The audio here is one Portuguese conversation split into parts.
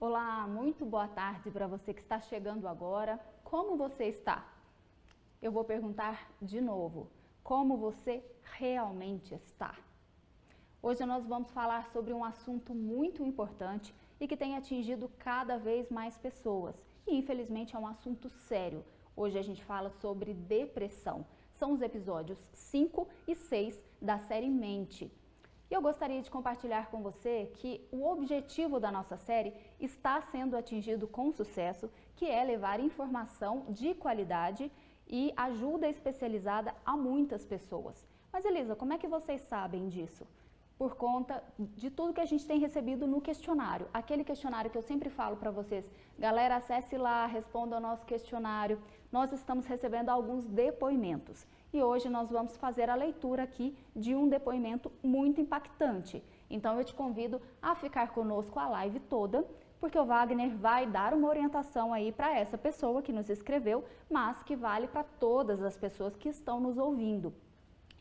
Olá, muito boa tarde para você que está chegando agora. Como você está? Eu vou perguntar de novo, como você realmente está? Hoje nós vamos falar sobre um assunto muito importante e que tem atingido cada vez mais pessoas. E infelizmente é um assunto sério. Hoje a gente fala sobre depressão. São os episódios 5 e 6 da série Mente. E eu gostaria de compartilhar com você que o objetivo da nossa série está sendo atingido com sucesso, que é levar informação de qualidade e ajuda especializada a muitas pessoas. Mas Elisa, como é que vocês sabem disso? Por conta de tudo que a gente tem recebido no questionário. Aquele questionário que eu sempre falo para vocês, galera, acesse lá, responda ao nosso questionário. Nós estamos recebendo alguns depoimentos. E hoje nós vamos fazer a leitura aqui de um depoimento muito impactante. Então eu te convido a ficar conosco a live toda, porque o Wagner vai dar uma orientação aí para essa pessoa que nos escreveu, mas que vale para todas as pessoas que estão nos ouvindo.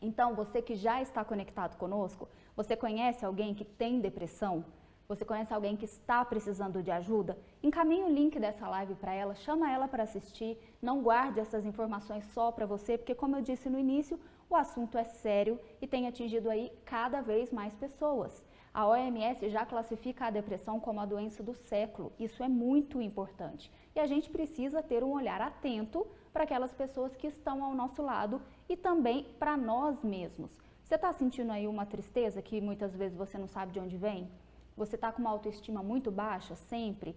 Então, você que já está conectado conosco, você conhece alguém que tem depressão? Você conhece alguém que está precisando de ajuda? Encaminhe o link dessa live para ela, chama ela para assistir, não guarde essas informações só para você, porque como eu disse no início, o assunto é sério e tem atingido aí cada vez mais pessoas. A OMS já classifica a depressão como a doença do século, isso é muito importante. E a gente precisa ter um olhar atento para aquelas pessoas que estão ao nosso lado e também para nós mesmos. Você está sentindo aí uma tristeza que muitas vezes você não sabe de onde vem? Você está com uma autoestima muito baixa sempre?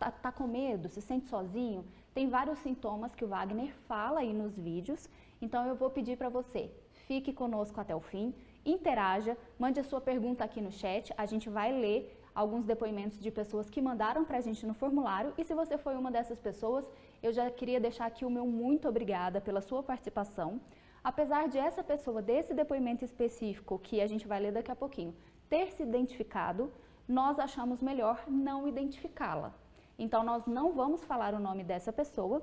Está com medo? Se sente sozinho? Tem vários sintomas que o Wagner fala aí nos vídeos. Então eu vou pedir para você, fique conosco até o fim, interaja, mande a sua pergunta aqui no chat. A gente vai ler alguns depoimentos de pessoas que mandaram para a gente no formulário. E se você foi uma dessas pessoas, eu já queria deixar aqui o meu muito obrigada pela sua participação. Apesar de essa pessoa, desse depoimento específico, que a gente vai ler daqui a pouquinho, ter se identificado, nós achamos melhor não identificá-la. Então, nós não vamos falar o nome dessa pessoa.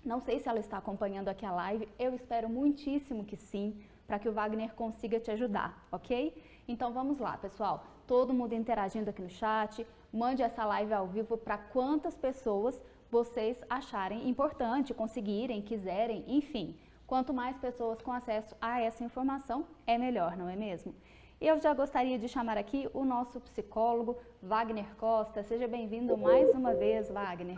Não sei se ela está acompanhando aqui a live. Eu espero muitíssimo que sim, para que o Wagner consiga te ajudar, ok? Então, vamos lá, pessoal. Todo mundo interagindo aqui no chat. Mande essa live ao vivo para quantas pessoas vocês acharem importante, conseguirem, quiserem, enfim. Quanto mais pessoas com acesso a essa informação, é melhor, não é mesmo? Eu já gostaria de chamar aqui o nosso psicólogo, Wagner Costa. Seja bem-vindo mais uma vez, Wagner.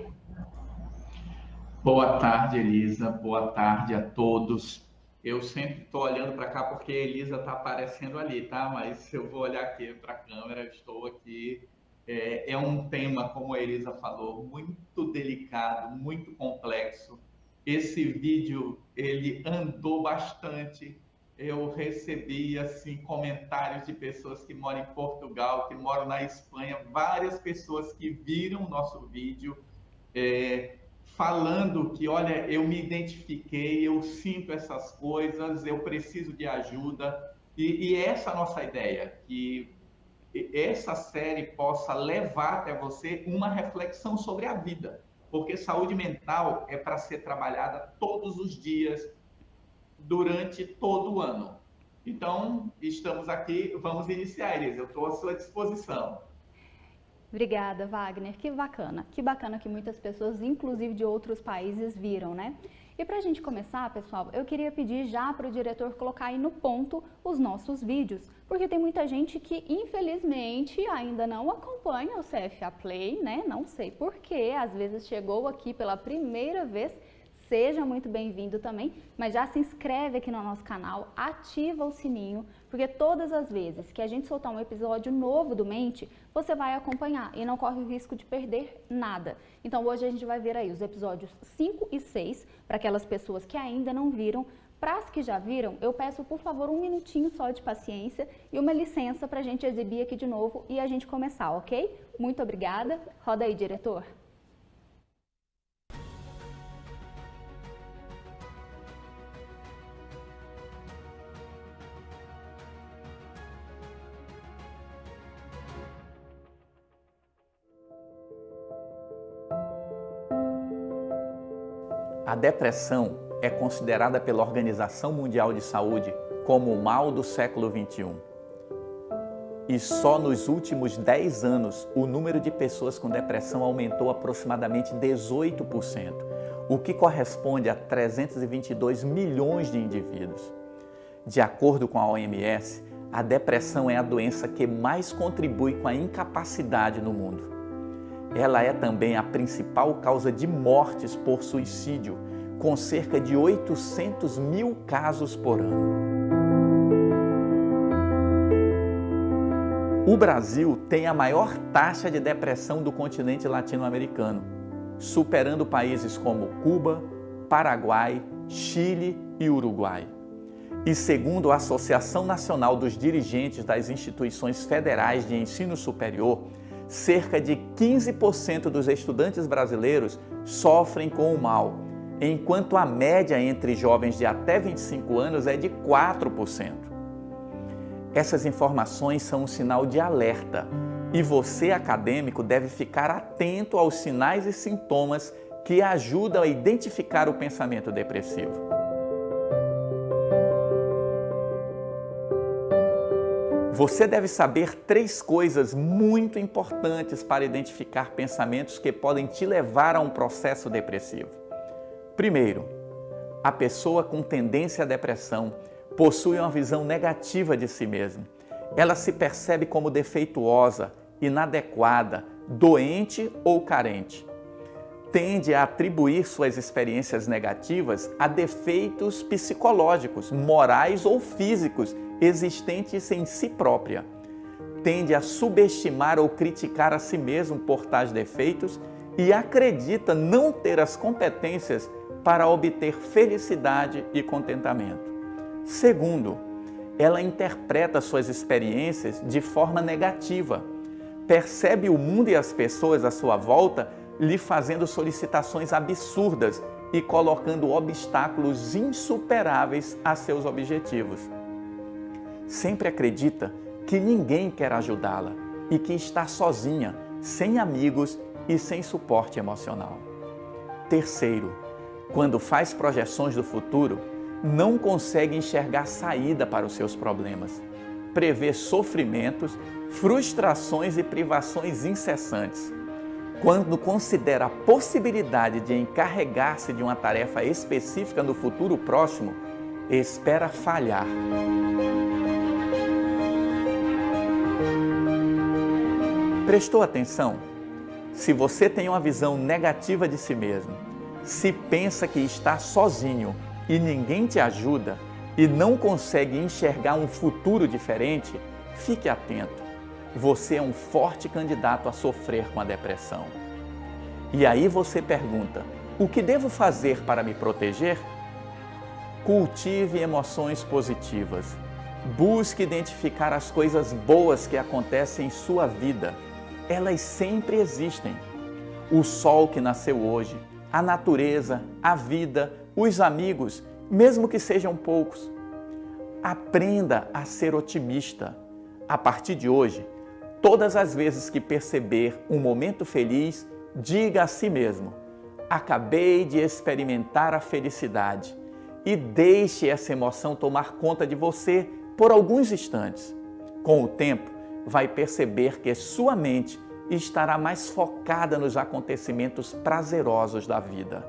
Boa tarde, Elisa. Boa tarde a todos. Eu sempre estou olhando para cá porque a Elisa está aparecendo ali, tá? Mas eu vou olhar aqui para a câmera, estou aqui. É um tema, como a Elisa falou, muito delicado, muito complexo. Esse vídeo, ele andou bastante. Eu recebi assim comentários de pessoas que moram em Portugal, que moram na Espanha, várias pessoas que viram o nosso vídeo falando que, olha, eu me identifiquei, eu sinto essas coisas, eu preciso de ajuda. E essa é a nossa ideia, que essa série possa levar até você uma reflexão sobre a vida, porque saúde mental é para ser trabalhada todos os dias, durante todo o ano. Então, estamos aqui, vamos iniciar, Elisa, eu estou à sua disposição. Obrigada, Wagner. Que bacana que muitas pessoas, inclusive de outros países, viram, né? E para a gente começar, pessoal, eu queria pedir já para o diretor colocar aí no ponto os nossos vídeos, porque tem muita gente que, infelizmente, ainda não acompanha o CFA Play, né? Não sei porquê, às vezes chegou aqui pela primeira vez. Seja muito bem-vindo também, mas já se inscreve aqui no nosso canal, ativa o sininho, porque todas as vezes que a gente soltar um episódio novo do Mente, você vai acompanhar e não corre o risco de perder nada. Então hoje a gente vai ver aí os episódios 5 e 6, para aquelas pessoas que ainda não viram. Para as que já viram, eu peço por favor um minutinho só de paciência e uma licença para a gente exibir aqui de novo e a gente começar, ok? Muito obrigada. Roda aí, diretor. A depressão é considerada pela Organização Mundial de Saúde como o mal do século XXI. e só nos últimos 10 anos o número de pessoas com depressão aumentou aproximadamente 18%, o que corresponde a 322 milhões de indivíduos. De acordo com a OMS, a depressão é a doença que mais contribui com a incapacidade no mundo. Ela é também a principal causa de mortes por suicídio, com cerca de 800 mil casos por ano. O Brasil tem a maior taxa de depressão do continente latino-americano, superando países como Cuba, Paraguai, Chile e Uruguai. E segundo a Associação Nacional dos Dirigentes das Instituições Federais de Ensino Superior, cerca de 15% dos estudantes brasileiros sofrem com o mal, enquanto a média entre jovens de até 25 anos é de 4%. Essas informações são um sinal de alerta e você, acadêmico, deve ficar atento aos sinais e sintomas que ajudam a identificar o pensamento depressivo. Você deve saber 3 coisas muito importantes para identificar pensamentos que podem te levar a um processo depressivo. Primeiro, a pessoa com tendência à depressão possui uma visão negativa de si mesma. Ela se percebe como defeituosa, inadequada, doente ou carente. Tende a atribuir suas experiências negativas a defeitos psicológicos, morais ou físicos existentes em si própria. Tende a subestimar ou criticar a si mesmo por tais defeitos e acredita não ter as competências para obter felicidade e contentamento. Segundo, ela interpreta suas experiências de forma negativa. Percebe o mundo e as pessoas à sua volta lhe fazendo solicitações absurdas e colocando obstáculos insuperáveis a seus objetivos. Sempre acredita que ninguém quer ajudá-la e que está sozinha, sem amigos e sem suporte emocional. Terceiro, quando faz projeções do futuro, não consegue enxergar saída para os seus problemas. Prevê sofrimentos, frustrações e privações incessantes. Quando considera a possibilidade de encarregar-se de uma tarefa específica no futuro próximo, espera falhar. Prestou atenção? Se você tem uma visão negativa de si mesmo, se pensa que está sozinho e ninguém te ajuda e não consegue enxergar um futuro diferente, fique atento. Você é um forte candidato a sofrer com a depressão. E aí você pergunta, o que devo fazer para me proteger? Cultive emoções positivas. Busque identificar as coisas boas que acontecem em sua vida. Elas sempre existem. O sol que nasceu hoje, a natureza, a vida, os amigos, mesmo que sejam poucos. Aprenda a ser otimista. A partir de hoje, todas as vezes que perceber um momento feliz, diga a si mesmo: acabei de experimentar a felicidade, e deixe essa emoção tomar conta de você por alguns instantes. Com o tempo, vai perceber que sua mente estará mais focada nos acontecimentos prazerosos da vida.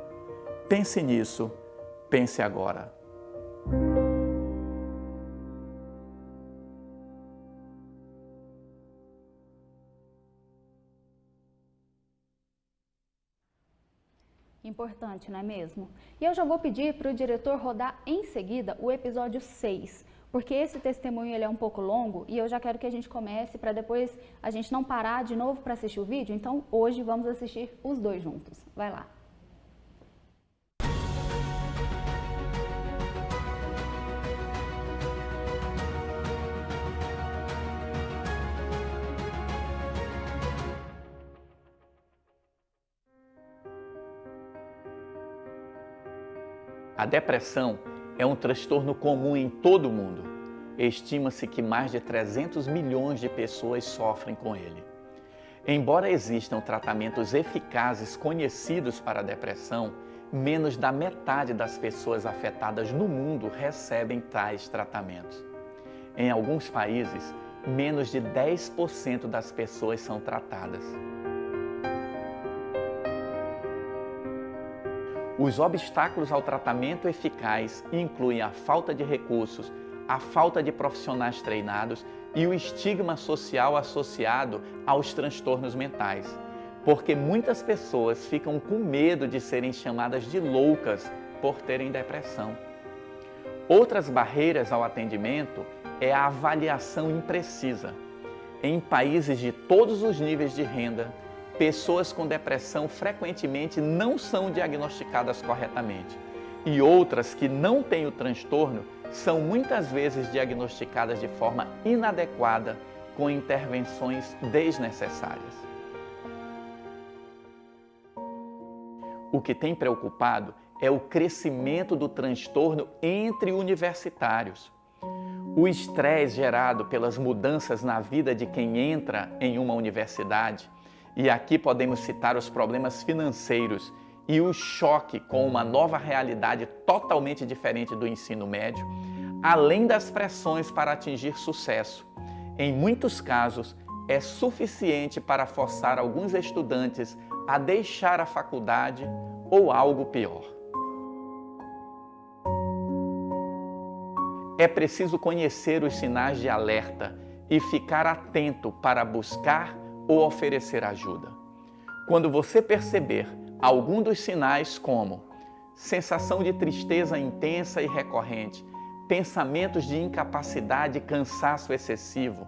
Pense nisso, pense agora. Importante, não é mesmo? E eu já vou pedir para o diretor rodar em seguida o episódio 6, porque esse testemunho ele é um pouco longo e eu já quero que a gente comece para depois a gente não parar de novo para assistir o vídeo. Então, hoje vamos assistir os 2 juntos. Vai lá. A depressão é um transtorno comum em todo o mundo. Estima-se que mais de 300 milhões de pessoas sofrem com ele. Embora existam tratamentos eficazes conhecidos para a depressão, menos da metade das pessoas afetadas no mundo recebem tais tratamentos. Em alguns países, menos de 10% das pessoas são tratadas. Os obstáculos ao tratamento eficaz incluem a falta de recursos, a falta de profissionais treinados e o estigma social associado aos transtornos mentais, porque muitas pessoas ficam com medo de serem chamadas de loucas por terem depressão. Outras barreiras ao atendimento é a avaliação imprecisa. Em países de todos os níveis de renda, pessoas com depressão frequentemente não são diagnosticadas corretamente e outras que não têm o transtorno são muitas vezes diagnosticadas de forma inadequada com intervenções desnecessárias. O que tem preocupado é o crescimento do transtorno entre universitários. O estresse gerado pelas mudanças na vida de quem entra em uma universidade, e aqui podemos citar os problemas financeiros e o choque com uma nova realidade totalmente diferente do ensino médio, além das pressões para atingir sucesso. Em muitos casos, é suficiente para forçar alguns estudantes a deixar a faculdade ou algo pior. É preciso conhecer os sinais de alerta e ficar atento para buscar ou oferecer ajuda. Quando você perceber algum dos sinais como sensação de tristeza intensa e recorrente, pensamentos de incapacidade e cansaço excessivo,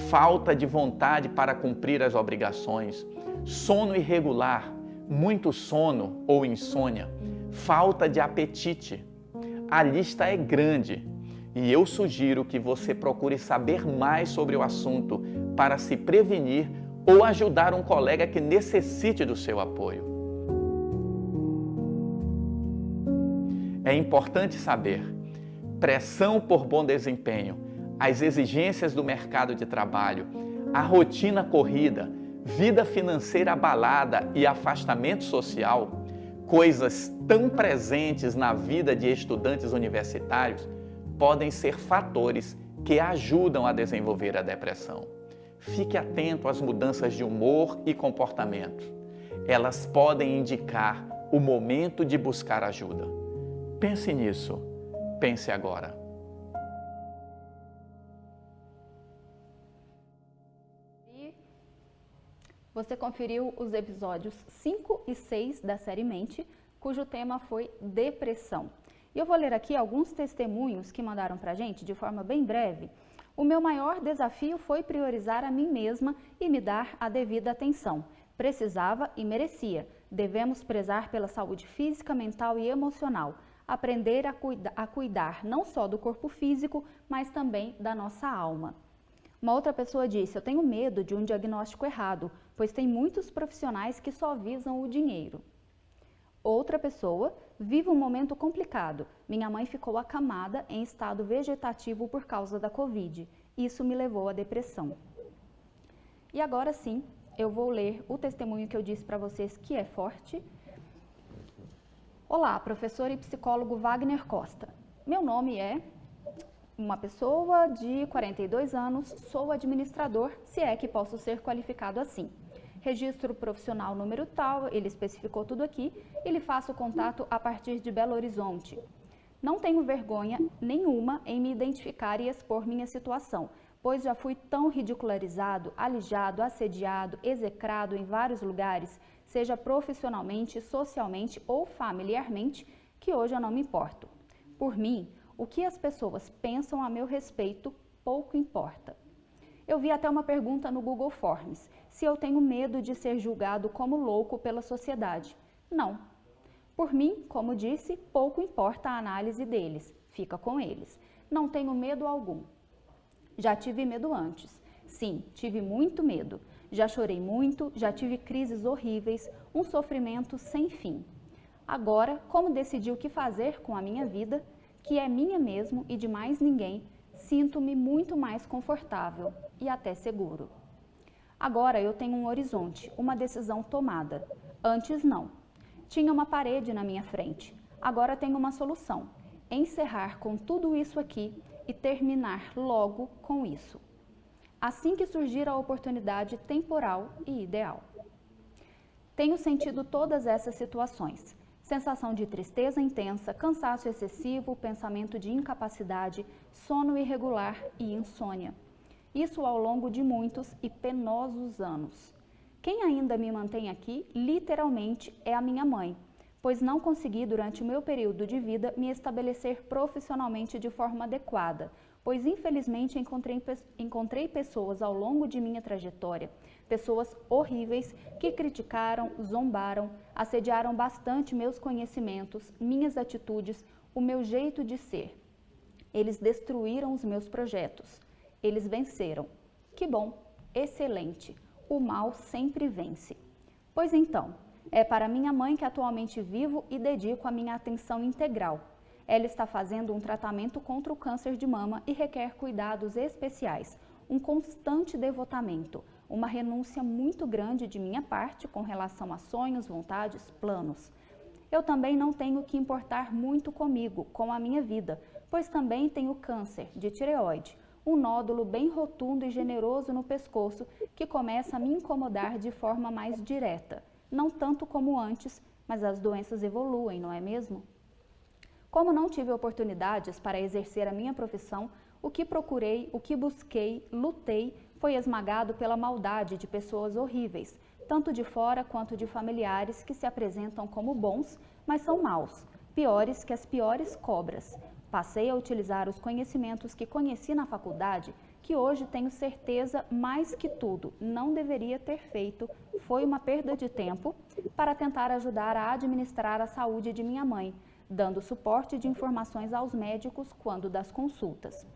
falta de vontade para cumprir as obrigações, sono irregular, muito sono ou insônia, falta de apetite, a lista é grande e eu sugiro que você procure saber mais sobre o assunto para se prevenir ou ajudar um colega que necessite do seu apoio. É importante saber: pressão por bom desempenho, as exigências do mercado de trabalho, a rotina corrida, vida financeira abalada e afastamento social, coisas tão presentes na vida de estudantes universitários, podem ser fatores que ajudam a desenvolver a depressão. Fique atento às mudanças de humor e comportamento. Elas podem indicar o momento de buscar ajuda. Pense nisso. Pense agora. Você conferiu os episódios 5 e 6 da série Mente, cujo tema foi depressão. E eu vou ler aqui alguns testemunhos que mandaram pra gente de forma bem breve. O meu maior desafio foi priorizar a mim mesma e me dar a devida atenção. Precisava e merecia. Devemos prezar pela saúde física, mental e emocional. Aprender a cuidar não só do corpo físico, mas também da nossa alma. Uma outra pessoa disse: eu tenho medo de um diagnóstico errado, pois tem muitos profissionais que só visam o dinheiro. Outra pessoa: vivo um momento complicado. Minha mãe ficou acamada em estado vegetativo por causa da Covid. Isso me levou à depressão. E agora sim, eu vou ler o testemunho que eu disse para vocês que é forte. Olá, professor e psicólogo Wagner Costa. Meu nome é uma pessoa de 42 anos, sou administrador, se é que posso ser qualificado assim. Registro profissional número tal, ele especificou tudo aqui, e lhe faço contato a partir de Belo Horizonte. Não tenho vergonha nenhuma em me identificar e expor minha situação, pois já fui tão ridicularizado, alijado, assediado, execrado em vários lugares, seja profissionalmente, socialmente ou familiarmente, que hoje eu não me importo. Por mim, o que as pessoas pensam a meu respeito pouco importa. Eu vi até uma pergunta no Google Forms, se eu tenho medo de ser julgado como louco pela sociedade. Não. Por mim, como disse, pouco importa a análise deles, fica com eles. Não tenho medo algum. Já tive medo antes. Sim, tive muito medo. Já chorei muito, já tive crises horríveis, um sofrimento sem fim. Agora, como decidi o que fazer com a minha vida, que é minha mesmo e de mais ninguém, sinto-me muito mais confortável e até seguro. Agora eu tenho um horizonte, uma decisão tomada. Antes não. Tinha uma parede na minha frente. Agora tenho uma solução. Encerrar com tudo isso aqui e terminar logo com isso. assim que surgir a oportunidade temporal e ideal. Tenho sentido todas essas situações. Sensação de tristeza intensa, cansaço excessivo, pensamento de incapacidade, sono irregular e insônia. Isso ao longo de muitos e penosos anos. Quem ainda me mantém aqui, literalmente, é a minha mãe, pois não consegui, durante o meu período de vida, me estabelecer profissionalmente de forma adequada, pois infelizmente encontrei pessoas ao longo de minha trajetória, pessoas horríveis que criticaram, zombaram, assediaram bastante meus conhecimentos, minhas atitudes, o meu jeito de ser. Eles destruíram os meus projetos. Eles venceram. Que bom, excelente. O mal sempre vence. Pois então, é para minha mãe que atualmente vivo e dedico a minha atenção integral. Ela está fazendo um tratamento contra o câncer de mama e requer cuidados especiais, um constante devotamento, uma renúncia muito grande de minha parte com relação a sonhos, vontades, planos. Eu também não tenho que importar muito comigo, com a minha vida, pois também tenho câncer de tireoide, um nódulo bem rotundo e generoso no pescoço que começa a me incomodar de forma mais direta. Não tanto como antes, mas as doenças evoluem, não é mesmo? Como não tive oportunidades para exercer a minha profissão, o que procurei, o que busquei, lutei, foi esmagado pela maldade de pessoas horríveis, tanto de fora quanto de familiares que se apresentam como bons, mas são maus, piores que as piores cobras. Passei a utilizar os conhecimentos que conheci na faculdade, que hoje tenho certeza, mais que tudo, não deveria ter feito, foi uma perda de tempo, para tentar ajudar a administrar a saúde de minha mãe, dando suporte de informações aos médicos quando das consultas.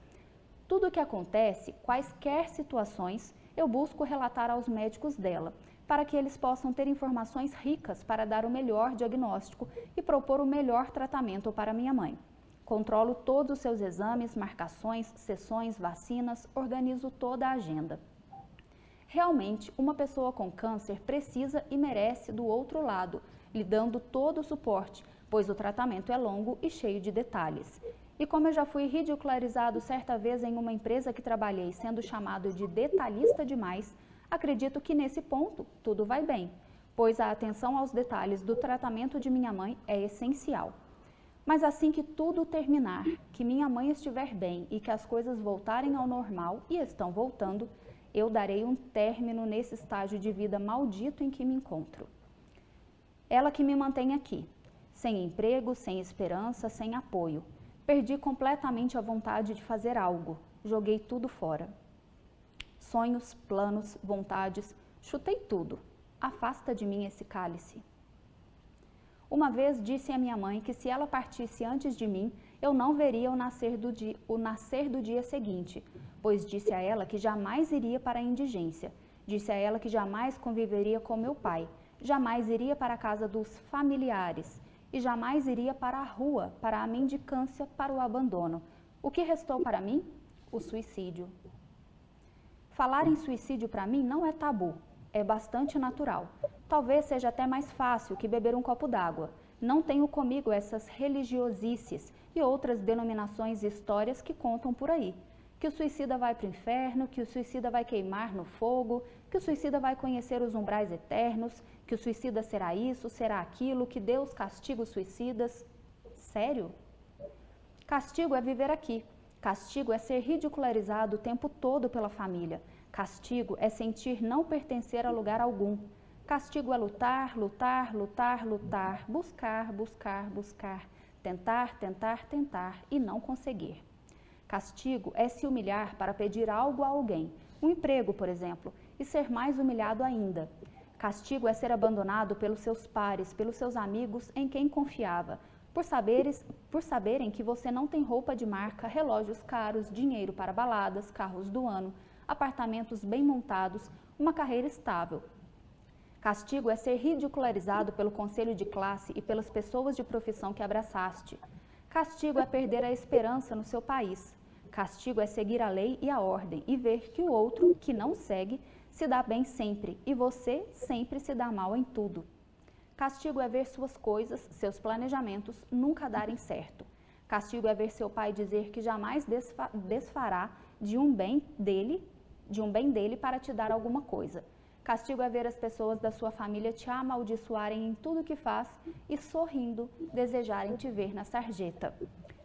Tudo o que acontece, quaisquer situações, eu busco relatar aos médicos dela, para que eles possam ter informações ricas para dar o melhor diagnóstico e propor o melhor tratamento para minha mãe. Controlo todos os seus exames, marcações, sessões, vacinas, organizo toda a agenda. Realmente, uma pessoa com câncer precisa e merece do outro lado, lhe dando todo o suporte, pois o tratamento é longo e cheio de detalhes. E como eu já fui ridicularizado certa vez em uma empresa que trabalhei sendo chamado de detalhista demais, acredito que nesse ponto tudo vai bem, pois a atenção aos detalhes do tratamento de minha mãe é essencial. Mas assim que tudo terminar, que minha mãe estiver bem e que as coisas voltarem ao normal, e estão voltando, eu darei um término nesse estágio de vida maldito em que me encontro. Ela que me mantém aqui, sem emprego, sem esperança, sem apoio. Perdi completamente a vontade de fazer algo, joguei tudo fora. Sonhos, planos, vontades, chutei tudo. Afasta de mim esse cálice. Uma vez disse a minha mãe que se ela partisse antes de mim, eu não veria o nascer do dia seguinte, pois disse a ela que jamais iria para a indigência, disse a ela que jamais conviveria com meu pai, jamais iria para a casa dos familiares e jamais iria para a rua, para a mendicância, para o abandono. O que restou para mim? O suicídio. Falar em suicídio para mim não é tabu. É bastante natural. Talvez seja até mais fácil que beber um copo d'água. Não tenho comigo essas religiosices e outras denominações e histórias que contam por aí. Que o suicida vai para o inferno, que o suicida vai queimar no fogo, que o suicida vai conhecer os umbrais eternos, que o suicida será isso, será aquilo, que Deus castiga os suicidas. Sério? Castigo é viver aqui. Castigo é ser ridicularizado o tempo todo pela família. Castigo é sentir não pertencer a lugar algum. Castigo é lutar, lutar, lutar, lutar, buscar, buscar, buscar, tentar, tentar, tentar e não conseguir. Castigo é se humilhar para pedir algo a alguém, um emprego, por exemplo, e ser mais humilhado ainda. Castigo é ser abandonado pelos seus pares, pelos seus amigos em quem confiava, por saberem que você não tem roupa de marca, relógios caros, dinheiro para baladas, carros do ano, apartamentos bem montados, uma carreira estável. Castigo é ser ridicularizado pelo conselho de classe e pelas pessoas de profissão que abraçaste. Castigo é perder a esperança no seu país. Castigo é seguir a lei e a ordem e ver que o outro, que não segue, se dá bem sempre e você sempre se dá mal em tudo. Castigo é ver suas coisas, seus planejamentos nunca darem certo. Castigo é ver seu pai dizer que jamais desfará de um bem dele de um bem dele para te dar alguma coisa. Castigo é ver as pessoas da sua família te amaldiçoarem em tudo que faz e, sorrindo, desejarem te ver na sarjeta.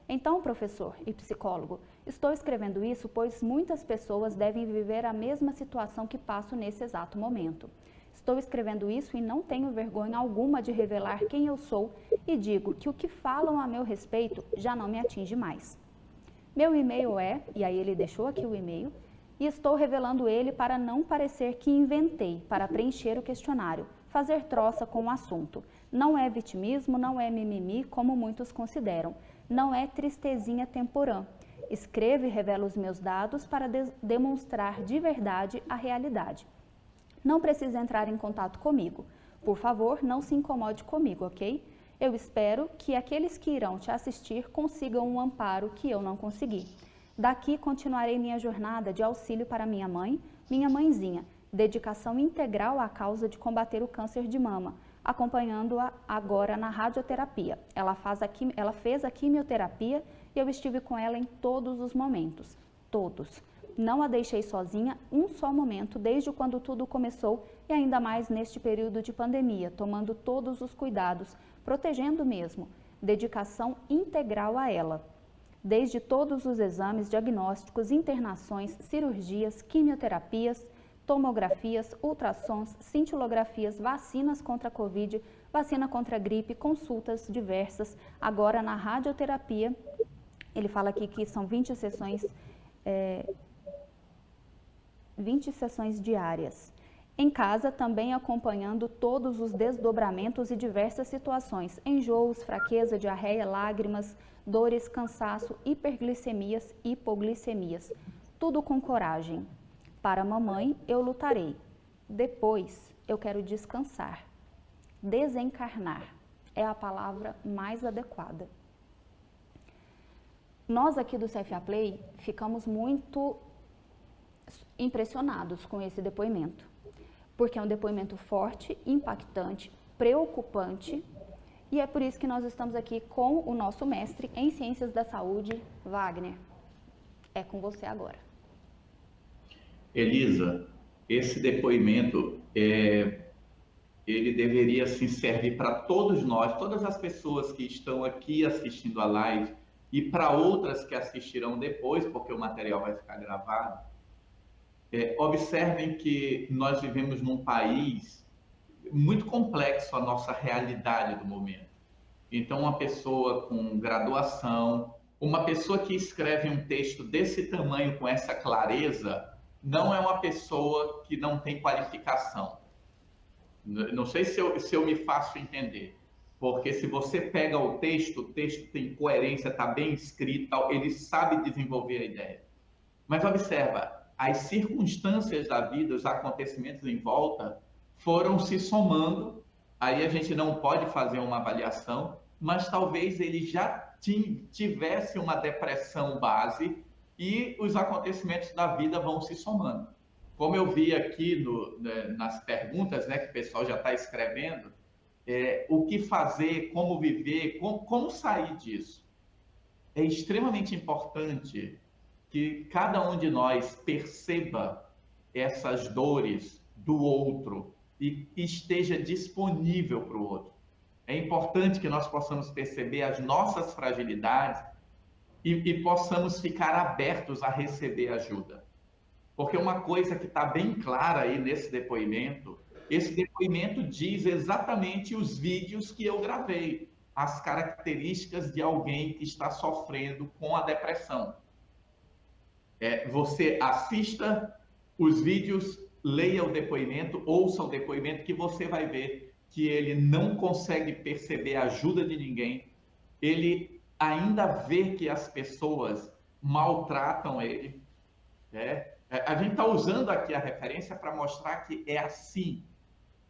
Então, professor e psicólogo, estou escrevendo isso pois muitas pessoas devem viver a mesma situação que passo nesse exato momento. Estou escrevendo isso e não tenho vergonha alguma de revelar quem eu sou e digo que o que falam a meu respeito já não me atinge mais. Meu e-mail é, e aí ele deixou aqui o e-mail, e estou revelando ele para não parecer que inventei para preencher o questionário, fazer troça com o assunto. Não é vitimismo, não é mimimi, como muitos consideram. Não é tristezinha temporã. Escrevo e revelo os meus dados para demonstrar de verdade a realidade. Não precisa entrar em contato comigo. Por favor, não se incomode comigo, ok? Eu espero que aqueles que irão te assistir consigam um amparo que eu não consegui. Daqui continuarei minha jornada de auxílio para minha mãe, minha mãezinha, dedicação integral à causa de combater o câncer de mama, acompanhando-a agora na radioterapia. Ela fez a quimioterapia e eu estive com ela em todos os momentos, todos. Não a deixei sozinha um só momento desde quando tudo começou e ainda mais neste período de pandemia, tomando todos os cuidados, protegendo mesmo, dedicação integral a ela. Desde todos os exames diagnósticos, internações, cirurgias, quimioterapias, tomografias, ultrassons, cintilografias, vacinas contra a Covid, vacina contra a gripe, consultas diversas, agora na radioterapia. Ele fala aqui que são 20 sessões diárias. Em casa, também acompanhando todos os desdobramentos e diversas situações, enjoos, fraqueza, diarreia, lágrimas, dores, cansaço, hiperglicemias, hipoglicemias. Tudo com coragem. Para a mamãe, eu lutarei. Depois, eu quero descansar. Desencarnar é a palavra mais adequada. Nós aqui do CFA Play ficamos muito impressionados com esse depoimento, porque é um depoimento forte, impactante, preocupante, e é por isso que nós estamos aqui com o nosso mestre em Ciências da Saúde, Wagner. É com você agora. Elisa, esse depoimento, ele deveria assim, servir para todos nós, todas as pessoas que estão aqui assistindo a live e para outras que assistirão depois, porque o material vai ficar gravado. Observem que nós vivemos num país muito complexo, a nossa realidade do momento. Então, uma pessoa com graduação, uma pessoa que escreve um texto desse tamanho, com essa clareza, não é uma pessoa que não tem qualificação. Não sei se eu me faço entender, porque se você pega o texto tem coerência, está bem escrito, ele sabe desenvolver a ideia. Mas observa, as circunstâncias da vida, os acontecimentos em volta, foram se somando. Aí a gente não pode fazer uma avaliação, mas talvez ele já tivesse uma depressão base e os acontecimentos da vida vão se somando. Como eu vi aqui nas perguntas, né, que o pessoal já está escrevendo, o que fazer, como viver, como sair disso. É extremamente importante que cada um de nós perceba essas dores do outro e esteja disponível para o outro. É importante que nós possamos perceber as nossas fragilidades e possamos ficar abertos a receber ajuda. Porque uma coisa que está bem clara aí nesse depoimento, esse depoimento diz exatamente os vídeos que eu gravei, as características de alguém que está sofrendo com a depressão. Você assista os vídeos, leia o depoimento, ouça o depoimento, que você vai ver que ele não consegue perceber a ajuda de ninguém, ele ainda vê que as pessoas maltratam ele. A gente está usando aqui a referência para mostrar que é assim.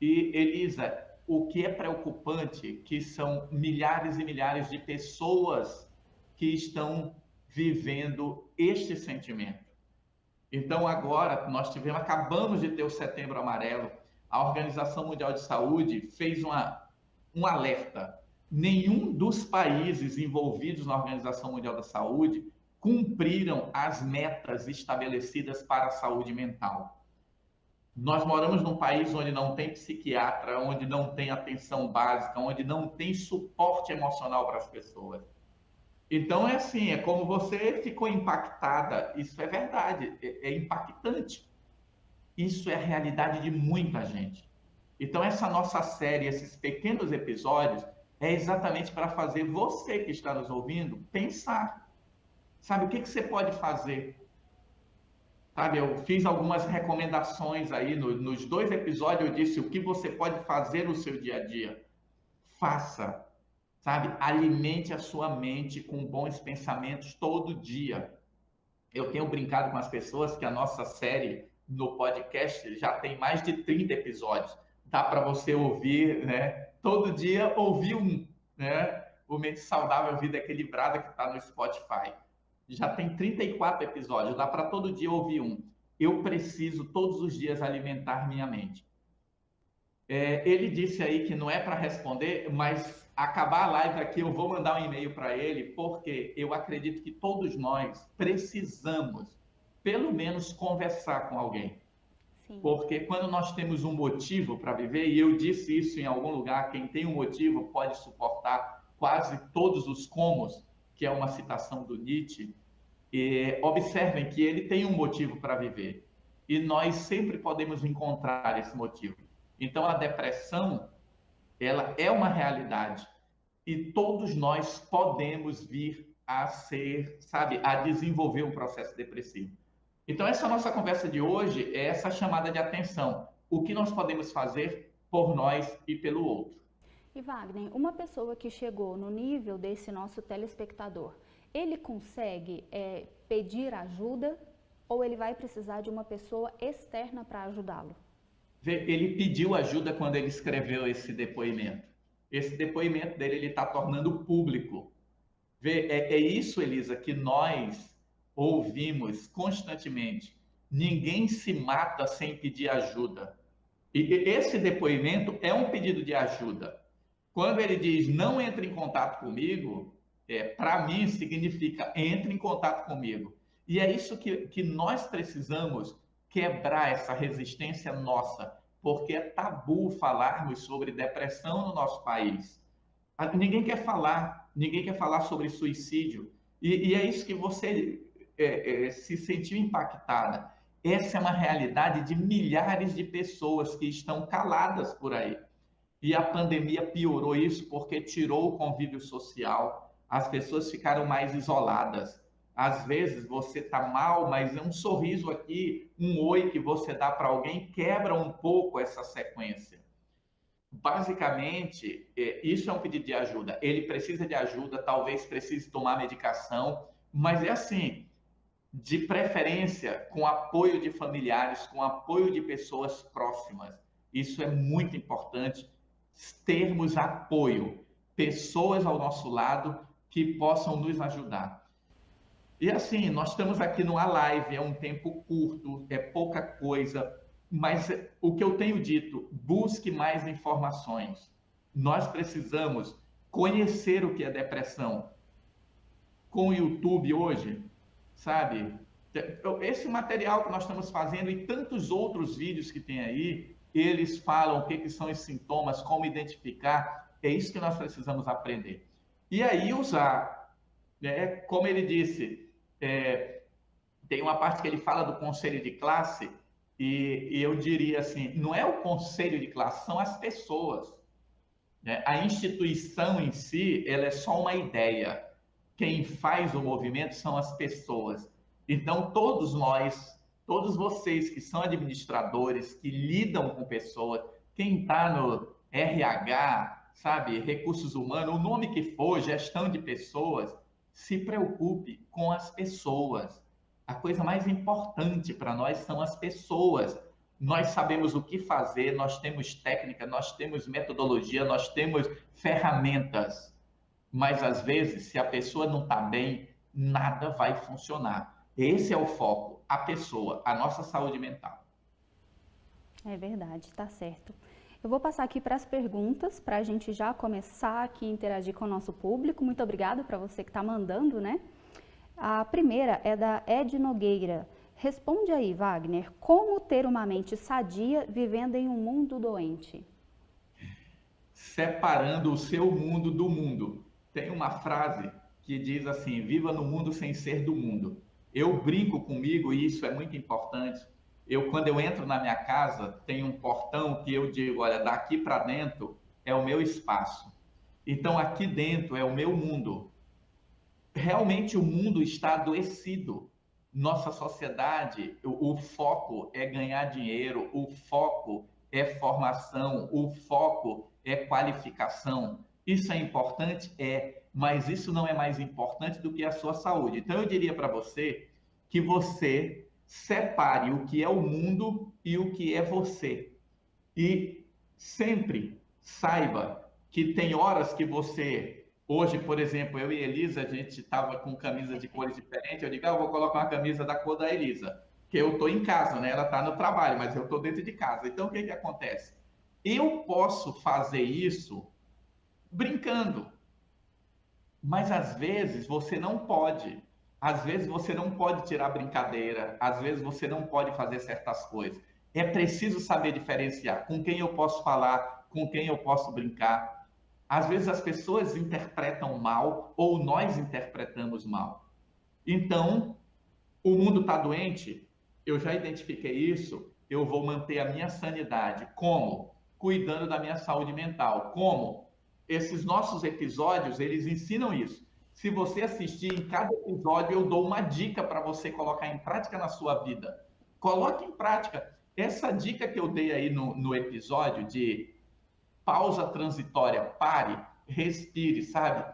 E, Elisa, o que é preocupante, que são milhares e milhares de pessoas que estão vivendo este sentimento. Então, agora, acabamos de ter o Setembro Amarelo, a Organização Mundial de Saúde fez um alerta. Nenhum dos países envolvidos na Organização Mundial da Saúde cumpriram as metas estabelecidas para a saúde mental. Nós moramos num país onde não tem psiquiatra, onde não tem atenção básica, onde não tem suporte emocional para as pessoas. Então, é assim, é como você ficou impactada, isso é verdade, é impactante. Isso é a realidade de muita gente. Então, essa nossa série, esses pequenos episódios, é exatamente para fazer você que está nos ouvindo pensar. Sabe, o que você pode fazer? Sabe, eu fiz algumas recomendações aí nos 2 episódios, eu disse o que você pode fazer no seu dia a dia. Faça, sabe? Alimente a sua mente com bons pensamentos todo dia. Eu tenho brincado com as pessoas que a nossa série no podcast já tem mais de 30 episódios. Dá para você ouvir, né? Todo dia ouvir um, né? O Mente Saudável, Vida Equilibrada, que está no Spotify. Já tem 34 episódios, dá para todo dia ouvir um. Eu preciso todos os dias alimentar minha mente. Ele disse aí que não é para responder, mas acabar a live aqui eu vou mandar um e-mail para ele, porque eu acredito que todos nós precisamos, pelo menos, conversar com alguém. Sim. Porque quando nós temos um motivo para viver, e eu disse isso em algum lugar, quem tem um motivo pode suportar quase todos os comos, que é uma citação do Nietzsche. Observem que ele tem um motivo para viver. E nós sempre podemos encontrar esse motivo. Então, a depressão, ela é uma realidade. E todos nós podemos vir a ser, sabe, a desenvolver um processo depressivo. Então, essa nossa conversa de hoje é essa chamada de atenção. O que nós podemos fazer por nós e pelo outro. E Wagner, uma pessoa que chegou no nível desse nosso telespectador, ele consegue pedir ajuda ou ele vai precisar de uma pessoa externa para ajudá-lo? Ele pediu ajuda quando ele escreveu esse depoimento. Esse depoimento dele, ele está tornando público. É isso, Elisa, que nós ouvimos constantemente. Ninguém se mata sem pedir ajuda. E esse depoimento é um pedido de ajuda. Quando ele diz, não entre em contato comigo, para mim significa, entre em contato comigo. E é isso que nós precisamos quebrar, essa resistência nossa, porque é tabu falarmos sobre depressão no nosso país. Ninguém quer falar sobre suicídio. E é isso que você se sentiu impactada. Essa é uma realidade de milhares de pessoas que estão caladas por aí. E a pandemia piorou isso porque tirou o convívio social, as pessoas ficaram mais isoladas. Às vezes você está mal, mas é um sorriso aqui, um oi que você dá para alguém, quebra um pouco essa sequência. Basicamente, isso é um pedido de ajuda. Ele precisa de ajuda, talvez precise tomar medicação, mas é assim, de preferência com apoio de familiares, com apoio de pessoas próximas. Isso é muito importante, termos apoio, pessoas ao nosso lado que possam nos ajudar. E assim, nós estamos aqui numa live, é um tempo curto, é pouca coisa, mas o que eu tenho dito, busque mais informações. Nós precisamos conhecer o que é depressão. Com o YouTube hoje, sabe? Esse material que nós estamos fazendo e tantos outros vídeos que tem aí, eles falam o que são os sintomas, como identificar, é isso que nós precisamos aprender. E aí usar, né? Como ele disse, tem uma parte que ele fala do conselho de classe, e eu diria assim, não é o conselho de classe, são as pessoas. Né? A instituição em si, ela é só uma ideia. Quem faz o movimento são as pessoas. Então, todos nós, todos vocês que são administradores, que lidam com pessoas, quem está no RH, sabe, recursos humanos, o nome que for, gestão de pessoas, se preocupe com as pessoas. A coisa mais importante para nós são as pessoas. Nós sabemos o que fazer, nós temos técnica, nós temos metodologia, nós temos ferramentas. Mas, às vezes, se a pessoa não está bem, nada vai funcionar. Esse é o foco, a pessoa, a nossa saúde mental. É verdade, está certo. Eu vou passar aqui para as perguntas, para a gente já começar aqui a interagir com o nosso público. Muito obrigada para você que está mandando, né? A primeira é da Ed Nogueira. Responde aí, Wagner, como ter uma mente sadia vivendo em um mundo doente? Separando o seu mundo do mundo. Tem uma frase que diz assim: viva no mundo sem ser do mundo. Eu brinco comigo e isso é muito importante. Quando eu entro na minha casa, tem um portão que eu digo: olha, daqui para dentro é o meu espaço. Então, aqui dentro é o meu mundo. Realmente o mundo está adoecido. Nossa sociedade, o foco é ganhar dinheiro, o foco é formação, o foco é qualificação. Isso é importante? É, mas isso não é mais importante do que a sua saúde. Então eu diria para você que você separe o que é o mundo e o que é você. E sempre saiba que tem horas que você... Hoje, por exemplo, eu e Elisa, a gente estava com camisa de cores diferentes. Eu digo, eu vou colocar uma camisa da cor da Elisa, que eu estou em casa, né? Ela está no trabalho, mas eu estou dentro de casa. Então, o que acontece? Eu posso fazer isso brincando, mas às vezes você não pode. Às vezes você não pode tirar brincadeira, às vezes você não pode fazer certas coisas. É preciso saber diferenciar com quem eu posso falar, com quem eu posso brincar. Às vezes as pessoas interpretam mal ou nós interpretamos mal. Então, o mundo está doente, eu já identifiquei isso, eu vou manter a minha sanidade. Como? Cuidando da minha saúde mental. Como? Esses nossos episódios, eles ensinam isso. Se você assistir em cada episódio, eu dou uma dica para você colocar em prática na sua vida. Coloque em prática. Essa dica que eu dei aí no episódio de pausa transitória, pare, respire, sabe?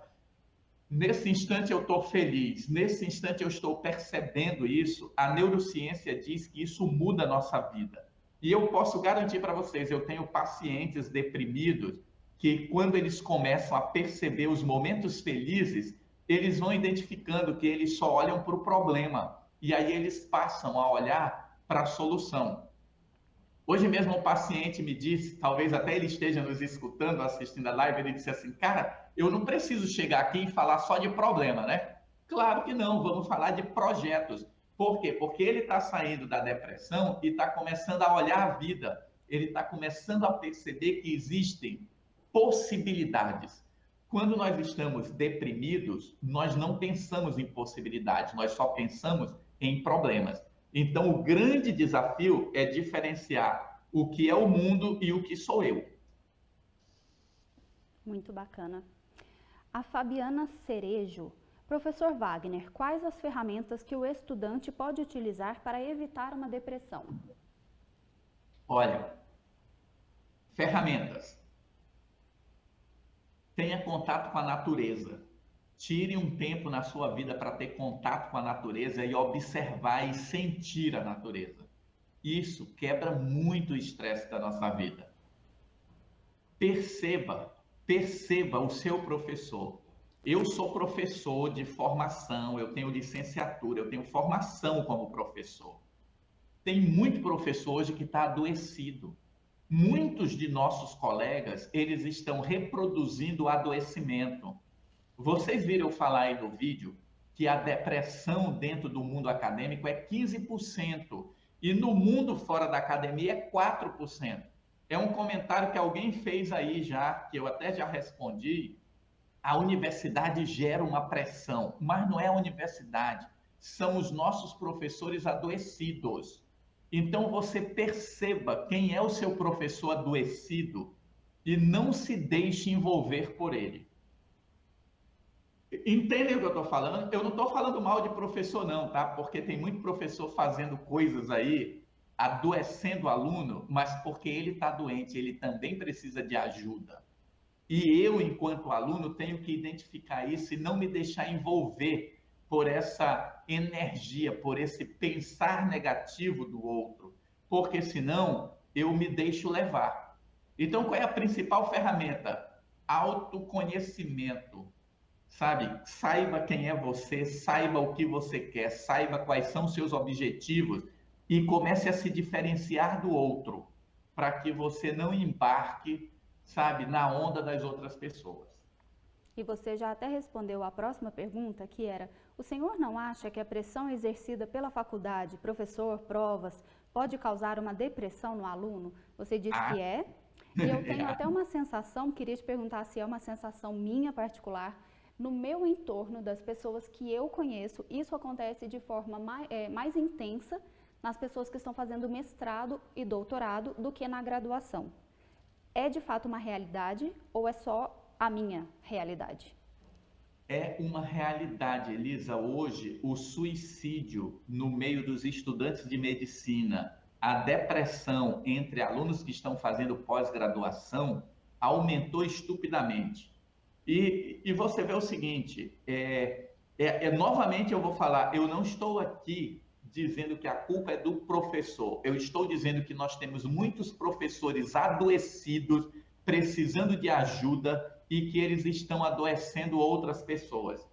Nesse instante eu estou feliz, nesse instante eu estou percebendo isso. A neurociência diz que isso muda a nossa vida. E eu posso garantir para vocês, eu tenho pacientes deprimidos que quando eles começam a perceber os momentos felizes, eles vão identificando que eles só olham para o problema. E aí eles passam a olhar para a solução. Hoje mesmo um paciente me disse, talvez até ele esteja nos escutando, assistindo a live, ele disse assim, cara, eu não preciso chegar aqui e falar só de problema, né? Claro que não, vamos falar de projetos. Por quê? Porque ele está saindo da depressão e está começando a olhar a vida. Ele está começando a perceber que existem possibilidades. Quando nós estamos deprimidos, nós não pensamos em possibilidades, nós só pensamos em problemas. Então, o grande desafio é diferenciar o que é o mundo e o que sou eu. Muito bacana. A Fabiana Cerejo. Professor Wagner, quais as ferramentas que o estudante pode utilizar para evitar uma depressão? Olha, ferramentas. Tenha contato com a natureza. Tire um tempo na sua vida para ter contato com a natureza e observar e sentir a natureza. Isso quebra muito o estresse da nossa vida. Perceba o seu professor. Eu sou professor de formação, eu tenho licenciatura, eu tenho formação como professor. Tem muito professor hoje que está adoecido. Muitos de nossos colegas, eles estão reproduzindo o adoecimento. Vocês viram falar aí no vídeo que a depressão dentro do mundo acadêmico é 15% e no mundo fora da academia é 4%. É um comentário que alguém fez aí já, que eu até já respondi. A universidade gera uma pressão, mas não é a universidade, são os nossos professores adoecidos. Então você perceba quem é o seu professor adoecido e não se deixe envolver por ele. Entendem o que eu estou falando? Eu não estou falando mal de professor não, tá? Porque tem muito professor fazendo coisas aí, adoecendo o aluno, mas porque ele está doente, ele também precisa de ajuda. E eu, enquanto aluno, tenho que identificar isso e não me deixar envolver por essa energia, por esse pensar negativo do outro, porque senão eu me deixo levar. Então, qual é a principal ferramenta? Autoconhecimento. Sabe? Saiba quem é você, saiba o que você quer, saiba quais são os seus objetivos e comece a se diferenciar do outro, para que você não embarque, sabe, na onda das outras pessoas. e você já até respondeu a próxima pergunta, que era: o senhor não acha que a pressão exercida pela faculdade, professor, provas, pode causar uma depressão no aluno? Você disse que é, e eu tenho até uma sensação, queria te perguntar se é uma sensação minha particular, no meu entorno, das pessoas que eu conheço, isso acontece de forma mais intensa nas pessoas que estão fazendo mestrado e doutorado do que na graduação. É de fato uma realidade ou é só a minha realidade? É uma realidade, Elisa. Hoje, o suicídio no meio dos estudantes de medicina, a depressão entre alunos que estão fazendo pós-graduação aumentou estupidamente. E você vê o seguinte, novamente eu vou falar, eu não estou aqui dizendo que a culpa é do professor, eu estou dizendo que nós temos muitos professores adoecidos, precisando de ajuda e que eles estão adoecendo outras pessoas.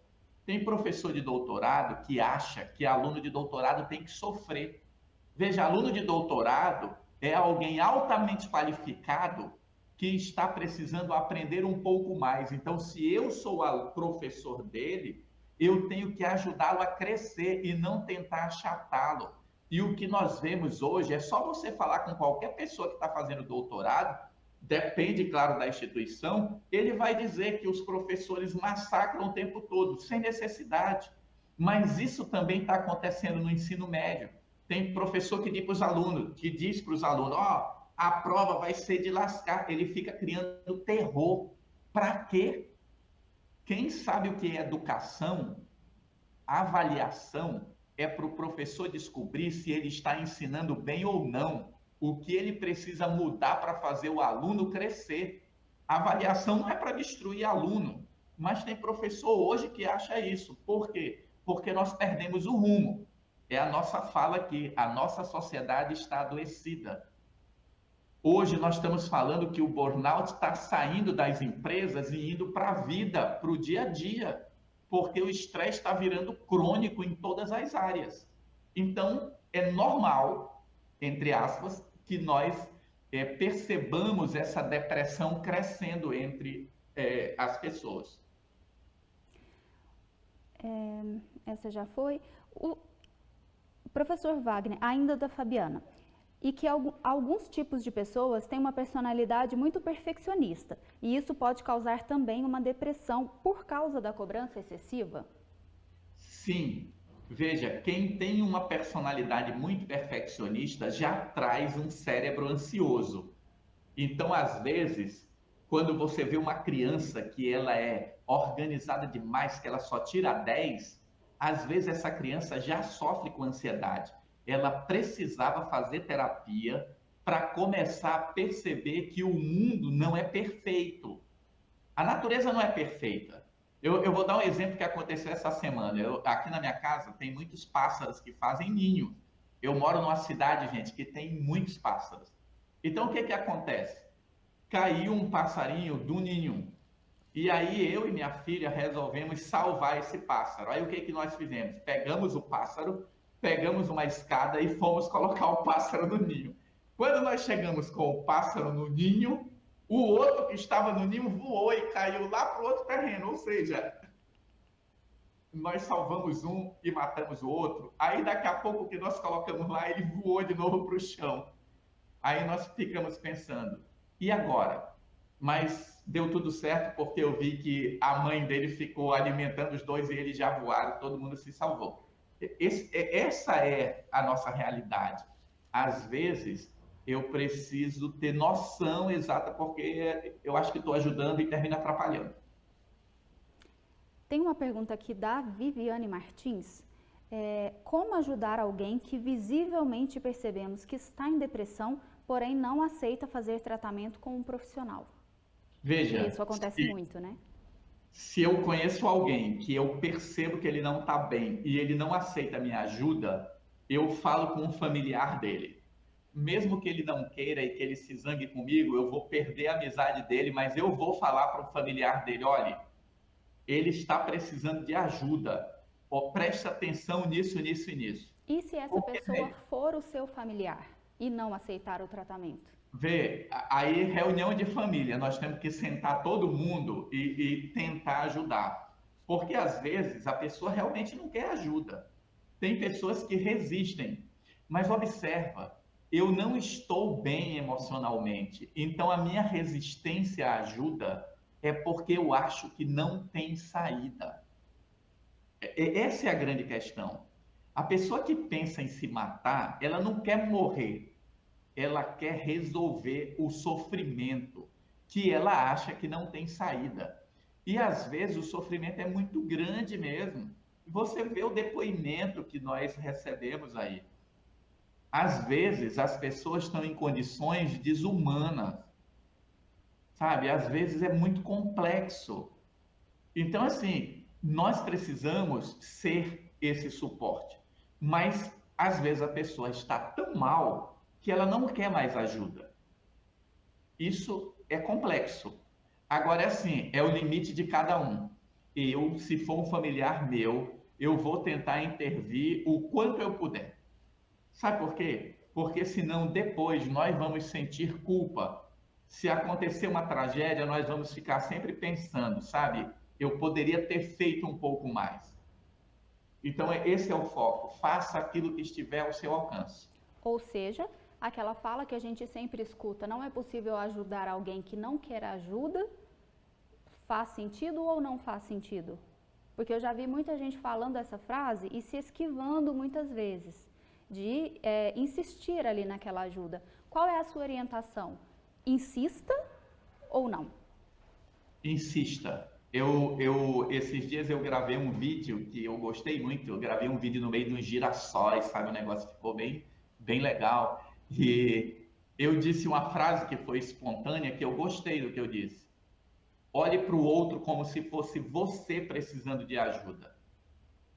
Tem professor de doutorado que acha que aluno de doutorado tem que sofrer. Veja, aluno de doutorado é alguém altamente qualificado que está precisando aprender um pouco mais. Então, se eu sou o professor dele, eu tenho que ajudá-lo a crescer e não tentar achatá-lo. E o que nós vemos hoje é só você falar com qualquer pessoa que está fazendo doutorado, depende, claro, da instituição, ele vai dizer que os professores massacram o tempo todo, sem necessidade. Mas isso também está acontecendo no ensino médio. Tem professor que diz para os alunos, a prova vai ser de lascar. Ele fica criando terror. Para quê? Quem sabe o que é educação, avaliação, é para o professor descobrir se ele está ensinando bem ou não, o que ele precisa mudar para fazer o aluno crescer. A avaliação não é para destruir aluno, mas tem professor hoje que acha isso. Por quê? Porque nós perdemos o rumo. É a nossa fala aqui, a nossa sociedade está adoecida. Hoje nós estamos falando que o burnout está saindo das empresas e indo para a vida, para o dia a dia, porque o estresse está virando crônico em todas as áreas. Então, é normal, entre aspas, que nós percebamos essa depressão crescendo entre as pessoas. Essa já foi. O professor Wagner, ainda da Fabiana, e que alguns tipos de pessoas têm uma personalidade muito perfeccionista, e isso pode causar também uma depressão por causa da cobrança excessiva? Sim. Veja, quem tem uma personalidade muito perfeccionista já traz um cérebro ansioso. Então, às vezes, quando você vê uma criança que ela é organizada demais, que ela só tira 10, às vezes essa criança já sofre com ansiedade. Ela precisava fazer terapia para começar a perceber que o mundo não é perfeito. A natureza não é perfeita. Eu vou dar um exemplo que aconteceu essa semana. Aqui na minha casa tem muitos pássaros que fazem ninho. Eu moro numa cidade, gente, que tem muitos pássaros. Então, o que acontece? Caiu um passarinho do ninho. E aí eu e minha filha resolvemos salvar esse pássaro. Aí o que nós fizemos? Pegamos o pássaro, pegamos uma escada e fomos colocar o pássaro no ninho. Quando nós chegamos com o pássaro no ninho, o outro que estava no ninho voou e caiu lá para o outro terreno. Ou seja, nós salvamos um e matamos o outro. Aí daqui a pouco o que nós colocamos lá, ele voou de novo para o chão. Aí nós ficamos pensando, e agora? Mas deu tudo certo porque eu vi que a mãe dele ficou alimentando os dois e eles já voaram, todo mundo se salvou. Essa é a nossa realidade. Às vezes, eu preciso ter noção exata, porque eu acho que estou ajudando e termino atrapalhando. Tem uma pergunta aqui da Viviane Martins. Como ajudar alguém que visivelmente percebemos que está em depressão, porém não aceita fazer tratamento com um profissional? Veja, isso acontece muito, né? Se eu conheço alguém que eu percebo que ele não está bem e ele não aceita a minha ajuda, eu falo com um familiar dele. Mesmo que ele não queira e que ele se zangue comigo, eu vou perder a amizade dele, mas eu vou falar para o familiar dele, olha, ele está precisando de ajuda, preste atenção nisso, nisso e nisso. E se essa pessoa for o seu familiar e não aceitar o tratamento? Vê, aí reunião de família, nós temos que sentar todo mundo e tentar ajudar. Porque às vezes a pessoa realmente não quer ajuda. Tem pessoas que resistem. Mas observa, eu não estou bem emocionalmente. Então a minha resistência à ajuda é porque eu acho que não tem saída. Essa é a grande questão. A pessoa que pensa em se matar, ela não quer morrer, ela quer resolver o sofrimento que ela acha que não tem saída. E às vezes o sofrimento é muito grande mesmo. Você vê o depoimento que nós recebemos aí. Às vezes as pessoas estão em condições desumanas, sabe? Às vezes é muito complexo. Então, assim, nós precisamos ser esse suporte. Mas às vezes a pessoa está tão mal que ela não quer mais ajuda. Isso é complexo. Agora, é assim, é o limite de cada um. Eu, se for um familiar meu, eu vou tentar intervir o quanto eu puder. Sabe por quê? Porque senão depois nós vamos sentir culpa. Se acontecer uma tragédia, nós vamos ficar sempre pensando, sabe? Eu poderia ter feito um pouco mais. Então, esse é o foco. Faça aquilo que estiver ao seu alcance. Ou seja, aquela fala que a gente sempre escuta, não é possível ajudar alguém que não quer ajuda, faz sentido ou não faz sentido? Porque eu já vi muita gente falando essa frase e se esquivando muitas vezes de insistir ali naquela ajuda. Qual é a sua orientação? Insista ou não? Insista. Esses dias eu gravei um vídeo que eu gostei muito. Eu gravei um vídeo no meio dos girassóis, sabe? O negócio ficou bem legal. E eu disse uma frase que foi espontânea, que eu gostei do que eu disse. Olhe para o outro como se fosse você precisando de ajuda.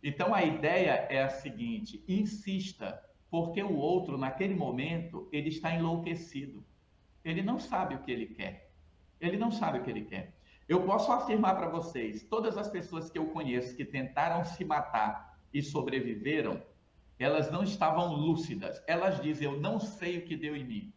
Então a ideia é a seguinte: insista, porque o outro, naquele momento, ele está enlouquecido. Ele não sabe o que ele quer. Ele não sabe o que ele quer. Eu posso afirmar para vocês, todas as pessoas que eu conheço que tentaram se matar e sobreviveram, elas não estavam lúcidas. Elas dizem, eu não sei o que deu em mim.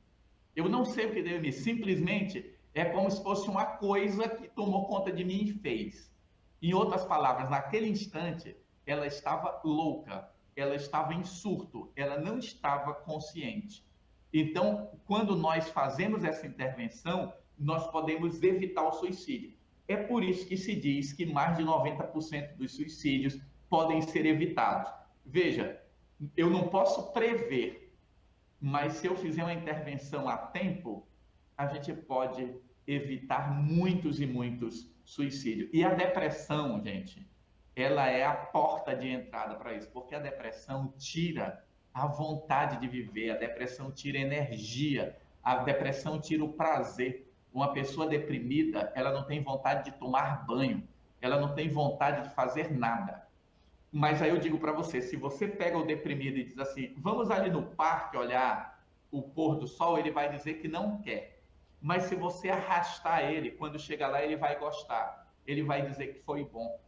Eu não sei o que deu em mim. Simplesmente é como se fosse uma coisa que tomou conta de mim e fez. Em outras palavras, naquele instante, ela estava louca, ela estava em surto, ela não estava consciente. Então, quando nós fazemos essa intervenção, nós podemos evitar o suicídio. É por isso que se diz que mais de 90% dos suicídios podem ser evitados. Veja, eu não posso prever, mas se eu fizer uma intervenção a tempo, a gente pode evitar muitos e muitos suicídios. E a depressão, gente, ela é a porta de entrada para isso, porque a depressão tira a vontade de viver, a depressão tira energia, a depressão tira o prazer. Uma pessoa deprimida, ela não tem vontade de tomar banho, ela não tem vontade de fazer nada. Mas aí eu digo para você, se você pega o deprimido e diz assim, vamos ali no parque olhar o pôr do sol, ele vai dizer que não quer. Mas se você arrastar ele, quando chegar lá ele vai gostar, ele vai dizer que foi bom.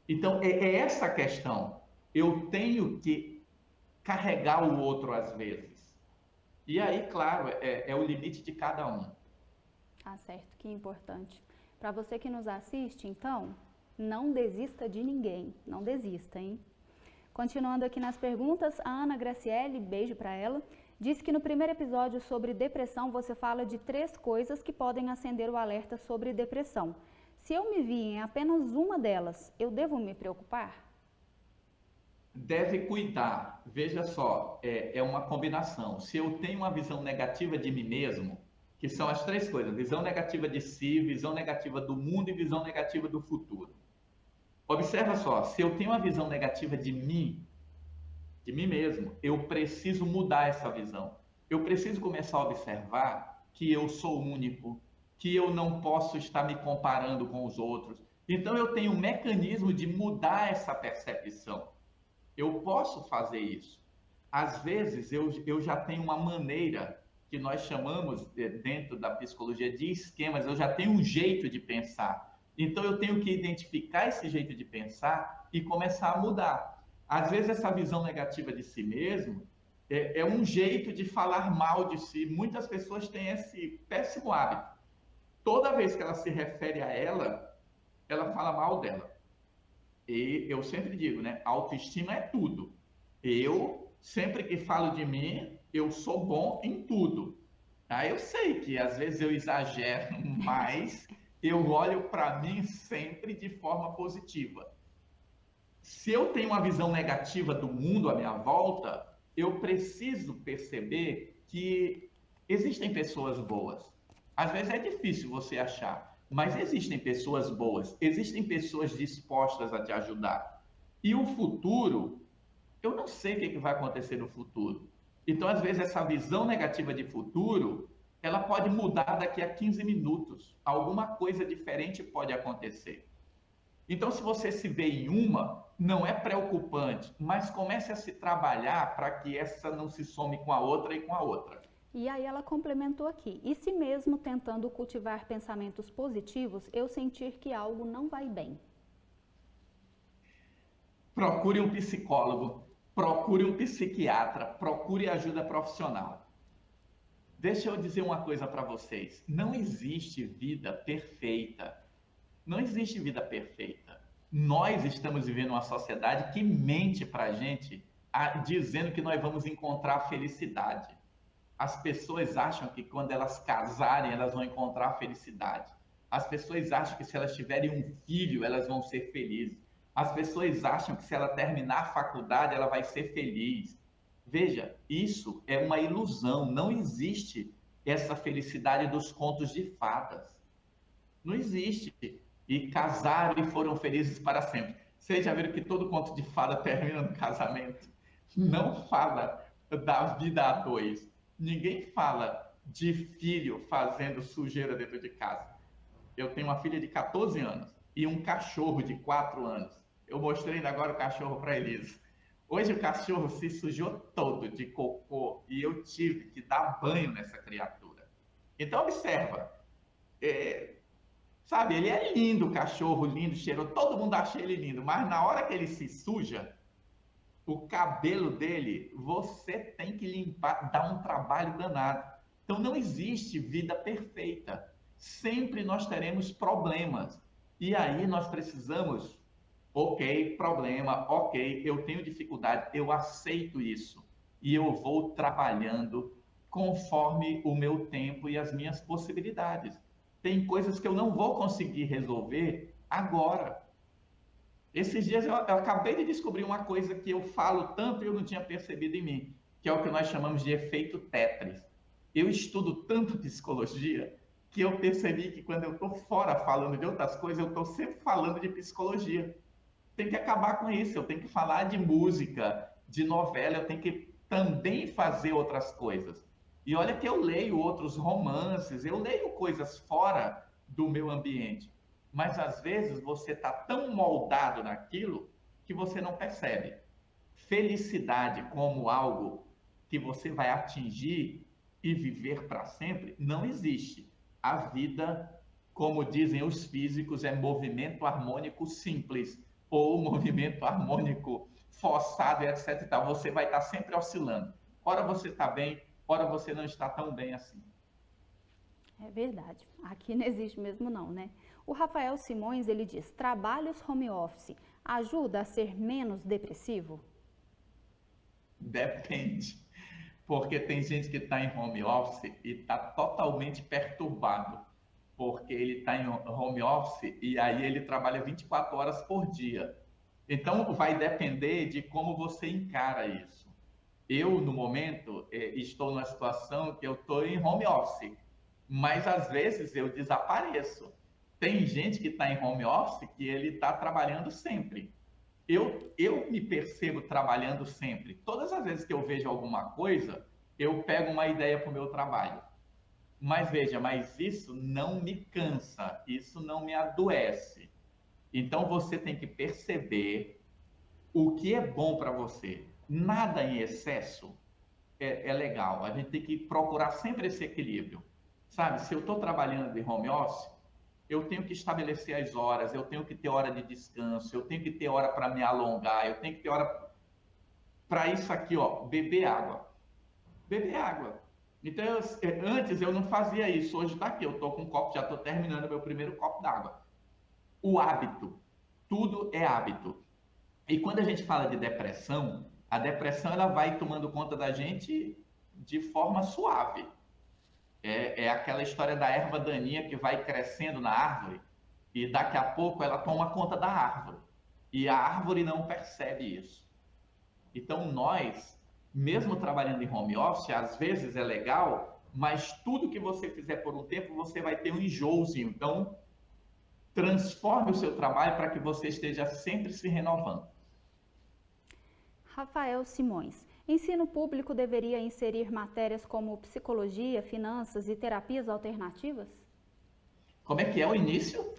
Então é essa a questão. Eu tenho que carregar o outro às vezes. E aí, claro, é o limite de cada um. Ah, certo, que importante. Para você que nos assiste, então, não desista de ninguém, não desista, hein? Continuando aqui nas perguntas, a Ana Graciele, beijo para ela, disse que no primeiro episódio sobre depressão você fala de 3 coisas que podem acender o alerta sobre depressão. Se eu me vi em apenas uma delas, eu devo me preocupar? Deve cuidar. Veja só, é uma combinação. Se eu tenho uma visão negativa de mim mesmo, que são as 3 coisas, visão negativa de si, visão negativa do mundo e visão negativa do futuro. Observa só, se eu tenho uma visão negativa de mim mesmo, eu preciso mudar essa visão. Eu preciso começar a observar que eu sou único, que eu não posso estar me comparando com os outros. Então eu tenho um mecanismo de mudar essa percepção. Eu posso fazer isso. Às vezes eu já tenho uma maneira que nós chamamos dentro da psicologia de esquemas, eu já tenho um jeito de pensar. Então eu tenho que identificar esse jeito de pensar e começar a mudar. Às vezes essa visão negativa de si mesmo, É um jeito de falar mal de si. Muitas pessoas têm esse péssimo hábito. Toda vez que ela se refere a ela fala mal dela. E eu sempre digo, né? Autoestima é tudo. Eu, sempre que falo de mim, eu sou bom em tudo. Aí eu sei que às vezes eu exagero, mas eu olho para mim sempre de forma positiva. Se eu tenho uma visão negativa do mundo à minha volta, eu preciso perceber que existem pessoas boas. Às vezes é difícil você achar, mas existem pessoas boas, existem pessoas dispostas a te ajudar. E o futuro, eu não sei o que vai acontecer no futuro. Então, às vezes, essa visão negativa de futuro, ela pode mudar daqui a 15 minutos. Alguma coisa diferente pode acontecer. Então, se você se vê em uma, não é preocupante, mas comece a se trabalhar para que essa não se some com a outra e com a outra. E aí ela complementou aqui, e se mesmo tentando cultivar pensamentos positivos, eu sentir que algo não vai bem? Procure um psicólogo, procure um psiquiatra, procure ajuda profissional. Deixa eu dizer uma coisa para vocês, não existe vida perfeita. Não existe vida perfeita. Nós estamos vivendo uma sociedade que mente para a gente, dizendo que nós vamos encontrar felicidade. As pessoas acham que quando elas casarem, elas vão encontrar felicidade. As pessoas acham que se elas tiverem um filho, elas vão ser felizes. As pessoas acham que se ela terminar a faculdade, ela vai ser feliz. Veja, isso é uma ilusão. Não existe essa felicidade dos contos de fadas. Não existe. E casaram e foram felizes para sempre. Vocês já viram que todo conto de fada termina no casamento? Não fala da vida a dois. Ninguém fala de filho fazendo sujeira dentro de casa. Eu tenho uma filha de 14 anos e um cachorro de 4 anos. Eu mostrei ainda agora o cachorro para a Elisa. Hoje o cachorro se sujou todo de cocô e eu tive que dar banho nessa criatura. Então observa, sabe, ele é lindo, o cachorro lindo, cheiroso, todo mundo acha ele lindo, mas na hora que ele se suja, o cabelo dele, você tem que limpar, dá um trabalho danado. Então não existe vida perfeita. Sempre nós teremos problemas. E aí nós precisamos, ok, problema, ok, eu tenho dificuldade, eu aceito isso. E eu vou trabalhando conforme o meu tempo e as minhas possibilidades. Tem coisas que eu não vou conseguir resolver agora. Esses dias eu acabei de descobrir uma coisa que eu falo tanto e eu não tinha percebido em mim, que é o que nós chamamos de efeito Tetris. Eu estudo tanto psicologia que eu percebi que quando eu estou fora falando de outras coisas, eu estou sempre falando de psicologia. Tem que acabar com isso, eu tenho que falar de música, de novela, eu tenho que também fazer outras coisas. E olha que eu leio outros romances, eu leio coisas fora do meu ambiente. Mas às vezes você está tão moldado naquilo que você não percebe. Felicidade como algo que você vai atingir e viver para sempre não existe. A vida, como dizem os físicos, é movimento harmônico simples ou movimento harmônico forçado, etc. E tal. Você vai estar sempre oscilando. Ora você está bem, ora você não está tão bem assim. É verdade. Aqui não existe mesmo não, né? O Rafael Simões, ele diz, trabalhos home office ajuda a ser menos depressivo? Depende. Porque tem gente que está em home office e está totalmente perturbado. Porque ele está em home office e aí ele trabalha 24 horas por dia. Então, vai depender de como você encara isso. Eu, no momento, estou numa situação que eu estou em home office. Mas, às vezes, eu desapareço. Tem gente que está em home office que ele está trabalhando sempre. Eu me percebo trabalhando sempre. Todas as vezes que eu vejo alguma coisa, eu pego uma ideia para o meu trabalho. Mas veja, mas isso não me cansa, isso não me adoece. Então você tem que perceber o que é bom para você. Nada em excesso é legal. A gente tem que procurar sempre esse equilíbrio. Sabe, se eu estou trabalhando de home office, eu tenho que estabelecer as horas, eu tenho que ter hora de descanso, eu tenho que ter hora para me alongar, eu tenho que ter hora para isso aqui, ó, beber água. beber água. Então, antes eu não fazia isso, hoje está aqui, eu estou com um copo, já estou terminando meu primeiro copo d'água. O hábito, tudo é hábito. E quando a gente fala de depressão, a depressão ela vai tomando conta da gente de forma suave. É aquela história da erva daninha que vai crescendo na árvore e daqui a pouco ela toma conta da árvore. E a árvore não percebe isso. Então nós, mesmo trabalhando em home office, às vezes é legal, mas tudo que você fizer por um tempo, você vai ter um enjoozinho. Então, transforme o seu trabalho para que você esteja sempre se renovando. Rafael Simões, ensino público deveria inserir matérias como psicologia, finanças e terapias alternativas? Como é que é o início?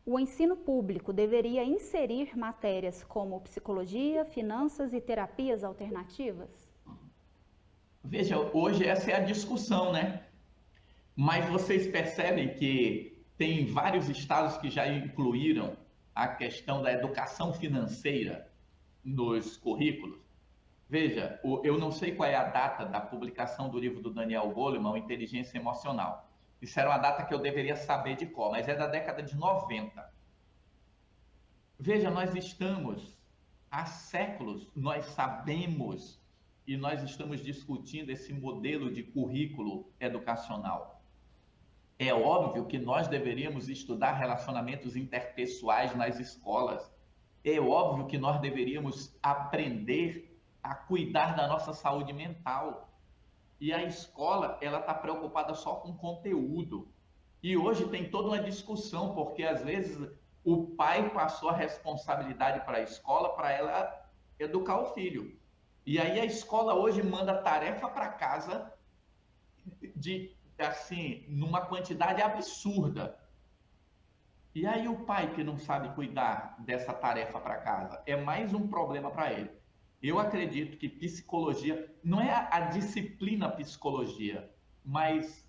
O ensino público deveria inserir matérias como psicologia, finanças e terapias alternativas? Veja, hoje essa é a discussão, né? Mas vocês percebem que tem vários estados que já incluíram a questão da educação financeira nos currículos. Veja, eu não sei qual é a data da publicação do livro do Daniel Goleman, Inteligência Emocional. Isso era uma data que eu deveria saber de cor, mas é da década de 90. Veja, nós estamos há séculos, nós sabemos e nós estamos discutindo esse modelo de currículo educacional. É óbvio que nós deveríamos estudar relacionamentos interpessoais nas escolas. É óbvio que nós deveríamos aprender a cuidar da nossa saúde mental. E a escola, ela está preocupada só com conteúdo. E hoje tem toda uma discussão, porque às vezes o pai passou a responsabilidade para a escola, para ela educar o filho. E aí a escola hoje manda tarefa para casa numa quantidade absurda. E aí o pai que não sabe cuidar dessa tarefa para casa, é mais um problema para ele. Eu acredito que psicologia, não é a disciplina psicologia, mas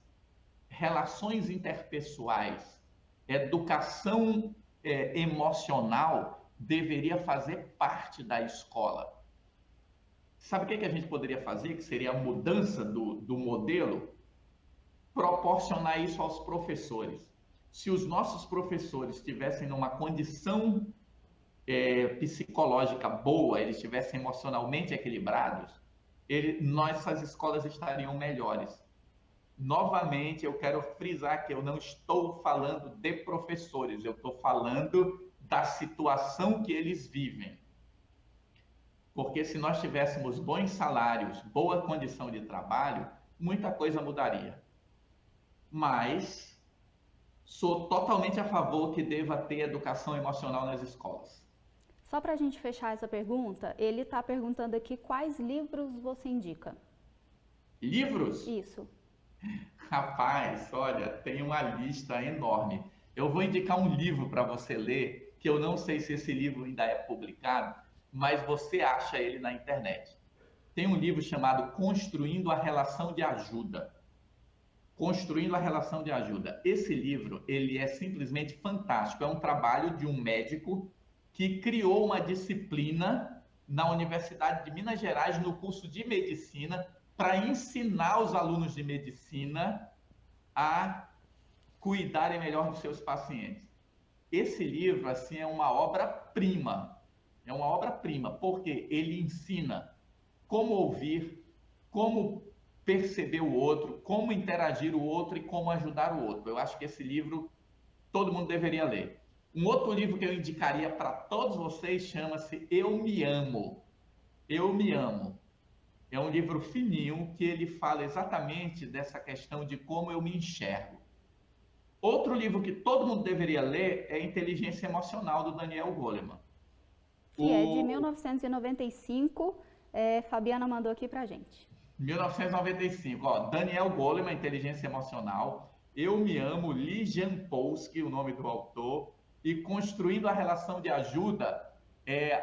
relações interpessoais, educação emocional deveria fazer parte da escola. Sabe o que a gente poderia fazer, que seria a mudança do modelo? Proporcionar isso aos professores. Se os nossos professores estivessem numa condição psicológica boa, eles estivessem emocionalmente equilibrados, nossas escolas estariam melhores. Novamente, eu quero frisar que eu não estou falando de professores, eu estou falando da situação que eles vivem. Porque se nós tivéssemos bons salários, boa condição de trabalho, muita coisa mudaria. Mas sou totalmente a favor que deva ter educação emocional nas escolas. Só para a gente fechar essa pergunta, ele está perguntando aqui quais livros você indica. Livros? Isso. Rapaz, olha, tem uma lista enorme. Eu vou indicar um livro para você ler, que eu não sei se esse livro ainda é publicado, mas você acha ele na internet. Tem um livro chamado Construindo a Relação de Ajuda. Construindo a Relação de Ajuda. Esse livro, ele é simplesmente fantástico. É um trabalho de um médico que criou uma disciplina na Universidade de Minas Gerais, no curso de medicina, para ensinar os alunos de medicina a cuidarem melhor dos seus pacientes. Esse livro, assim, é uma obra-prima. É uma obra-prima, porque ele ensina como ouvir, como perceber o outro, como interagir o outro e como ajudar o outro. Eu acho que esse livro todo mundo deveria ler. Um outro livro que eu indicaria para todos vocês chama-se Eu Me Amo. Eu Me Amo. É um livro fininho que ele fala exatamente dessa questão de como eu me enxergo. Outro livro que todo mundo deveria ler é Inteligência Emocional, do Daniel Goleman. Que é de 1995, Fabiana mandou aqui pra gente. 1995, ó, Daniel Goleman, Inteligência Emocional, Eu Me Amo, Lee Jampolsky, o nome do autor, e Construindo a Relação de Ajuda,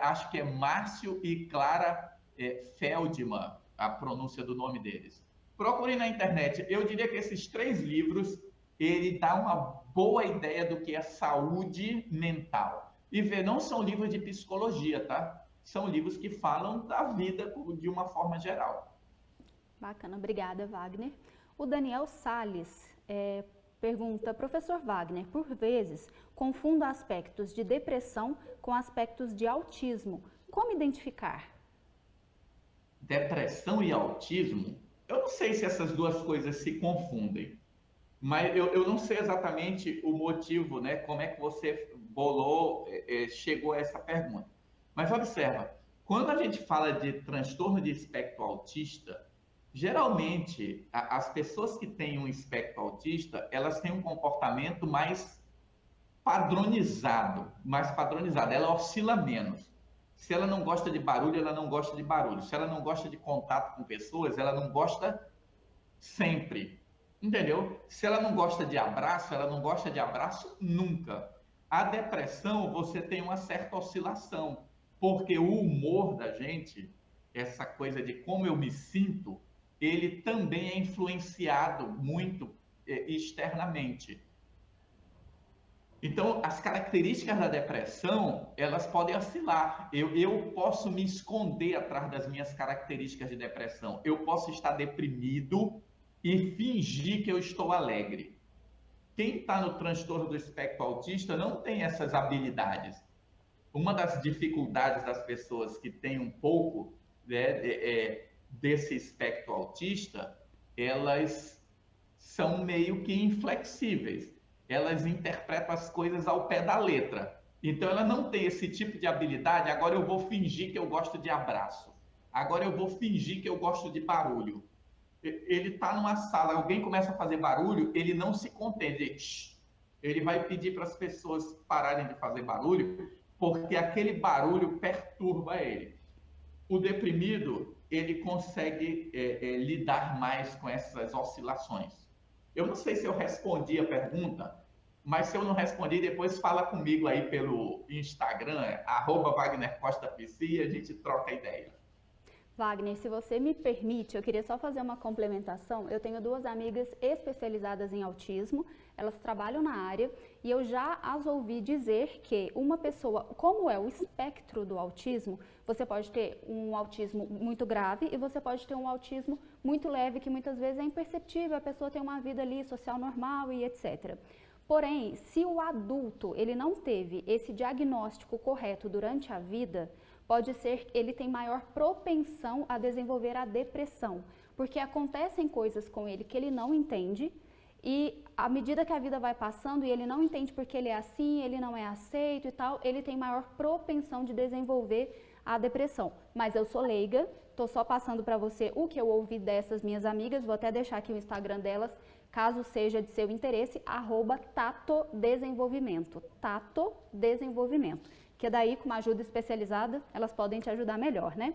acho que é Márcio e Clara Feldman, a pronúncia do nome deles. Procurem na internet. Eu diria que esses 3 livros, ele dá uma boa ideia do que é saúde mental. E não são livros de psicologia, tá? São livros que falam da vida de uma forma geral. Bacana, obrigada, Wagner. O Daniel Salles pergunta, professor Wagner, por vezes confundo aspectos de depressão com aspectos de autismo. Como identificar? Depressão e autismo? Eu não sei se essas duas coisas se confundem, mas eu não sei exatamente o motivo, né? Como é que você chegou a essa pergunta. Mas observa, quando a gente fala de transtorno de espectro autista, geralmente as pessoas que têm um espectro autista, elas têm um comportamento mais padronizado, ela oscila menos. Se ela não gosta de barulho, ela não gosta de barulho. Se ela não gosta de contato com pessoas, ela não gosta sempre. Entendeu? Se ela não gosta de abraço, ela não gosta de abraço nunca. A depressão, você tem uma certa oscilação, porque o humor da gente, essa coisa de como eu me sinto, ele também é influenciado muito externamente. Então, as características da depressão, elas podem oscilar. Eu posso me esconder atrás das minhas características de depressão. Eu posso estar deprimido e fingir que eu estou alegre. Quem está no transtorno do espectro autista não tem essas habilidades. Uma das dificuldades das pessoas que têm um pouco, né, desse espectro autista, elas são meio que inflexíveis. Elas interpretam as coisas ao pé da letra. Então, ela não tem esse tipo de habilidade. Agora eu vou fingir que eu gosto de abraço. Agora eu vou fingir que eu gosto de barulho. Ele está numa sala, alguém começa a fazer barulho, ele não se contém. Ele vai pedir para as pessoas pararem de fazer barulho, porque aquele barulho perturba ele. O deprimido, ele consegue lidar mais com essas oscilações. Eu não sei se eu respondi a pergunta, mas se eu não respondi, depois fala comigo aí pelo Instagram, @WagnerCostaPC, e a gente troca ideia. Wagner, se você me permite, eu queria só fazer uma complementação. Eu tenho duas amigas especializadas em autismo, elas trabalham na área e eu já as ouvi dizer que uma pessoa, como é o espectro do autismo, você pode ter um autismo muito grave e você pode ter um autismo muito leve, que muitas vezes é imperceptível, a pessoa tem uma vida ali social normal e etc. Porém, se o adulto ele não teve esse diagnóstico correto durante a vida, pode ser que ele tem maior propensão a desenvolver a depressão, porque acontecem coisas com ele que ele não entende e à medida que a vida vai passando e ele não entende porque ele é assim, ele não é aceito e tal, ele tem maior propensão de desenvolver a depressão. Mas eu sou leiga, estou só passando para você o que eu ouvi dessas minhas amigas, vou até deixar aqui o Instagram delas, caso seja de seu interesse, @TatoDesenvolvimento, TatoDesenvolvimento. Que daí, com uma ajuda especializada, elas podem te ajudar melhor, né?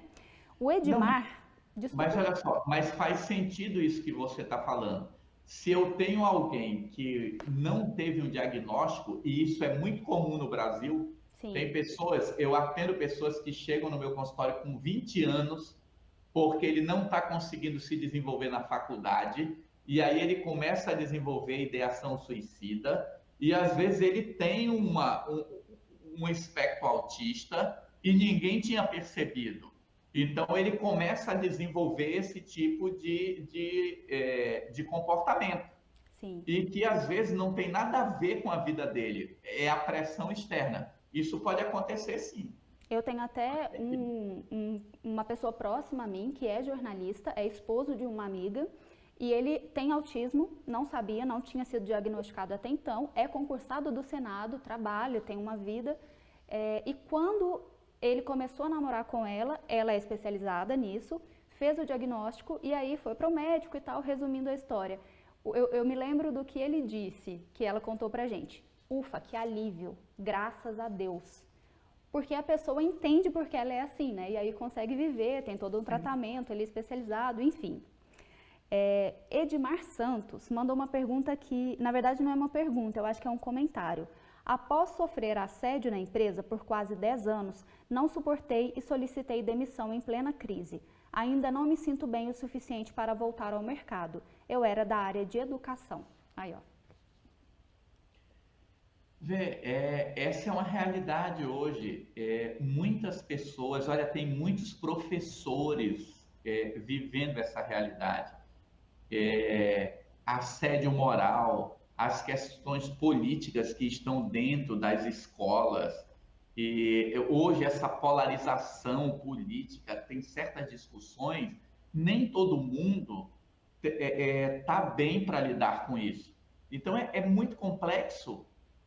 O Edmar... Desculpa. Mas olha só, mas faz sentido isso que você está falando. Se eu tenho alguém que não teve um diagnóstico, e isso é muito comum no Brasil, sim, tem pessoas, eu atendo pessoas que chegam no meu consultório com 20 anos, porque ele não está conseguindo se desenvolver na faculdade, e aí ele começa a desenvolver ideação suicida, e às vezes ele tem um espectro autista e ninguém tinha percebido. Então, ele começa a desenvolver esse tipo de comportamento. Sim. E que, às vezes, não tem nada a ver com a vida dele. É a pressão externa. Isso pode acontecer, sim. Eu tenho até uma pessoa próxima a mim, que é jornalista, é esposo de uma amiga, e ele tem autismo, não sabia, não tinha sido diagnosticado até então, é concursado do Senado, trabalha, tem uma vida, e quando ele começou a namorar com ela é especializada nisso, fez o diagnóstico e aí foi para o médico e tal, resumindo a história. Eu me lembro do que ele disse, que ela contou pra gente. Ufa, que alívio, graças a Deus. Porque a pessoa entende porque ela é assim, né? E aí consegue viver, tem todo um tratamento ali especializado, enfim. Edmar Santos mandou uma pergunta que, na verdade, não é uma pergunta, eu acho que é um comentário. Após sofrer assédio na empresa por quase 10 anos, não suportei e solicitei demissão em plena crise. Ainda não me sinto bem o suficiente para voltar ao mercado. Eu era da área de educação. Aí, ó. Essa é uma realidade hoje. Muitas pessoas, olha, tem muitos professores vivendo essa realidade. Assédio moral, as questões políticas que estão dentro das escolas. E hoje essa polarização política, tem certas discussões, nem todo mundo está bem para lidar com isso. Então é muito complexo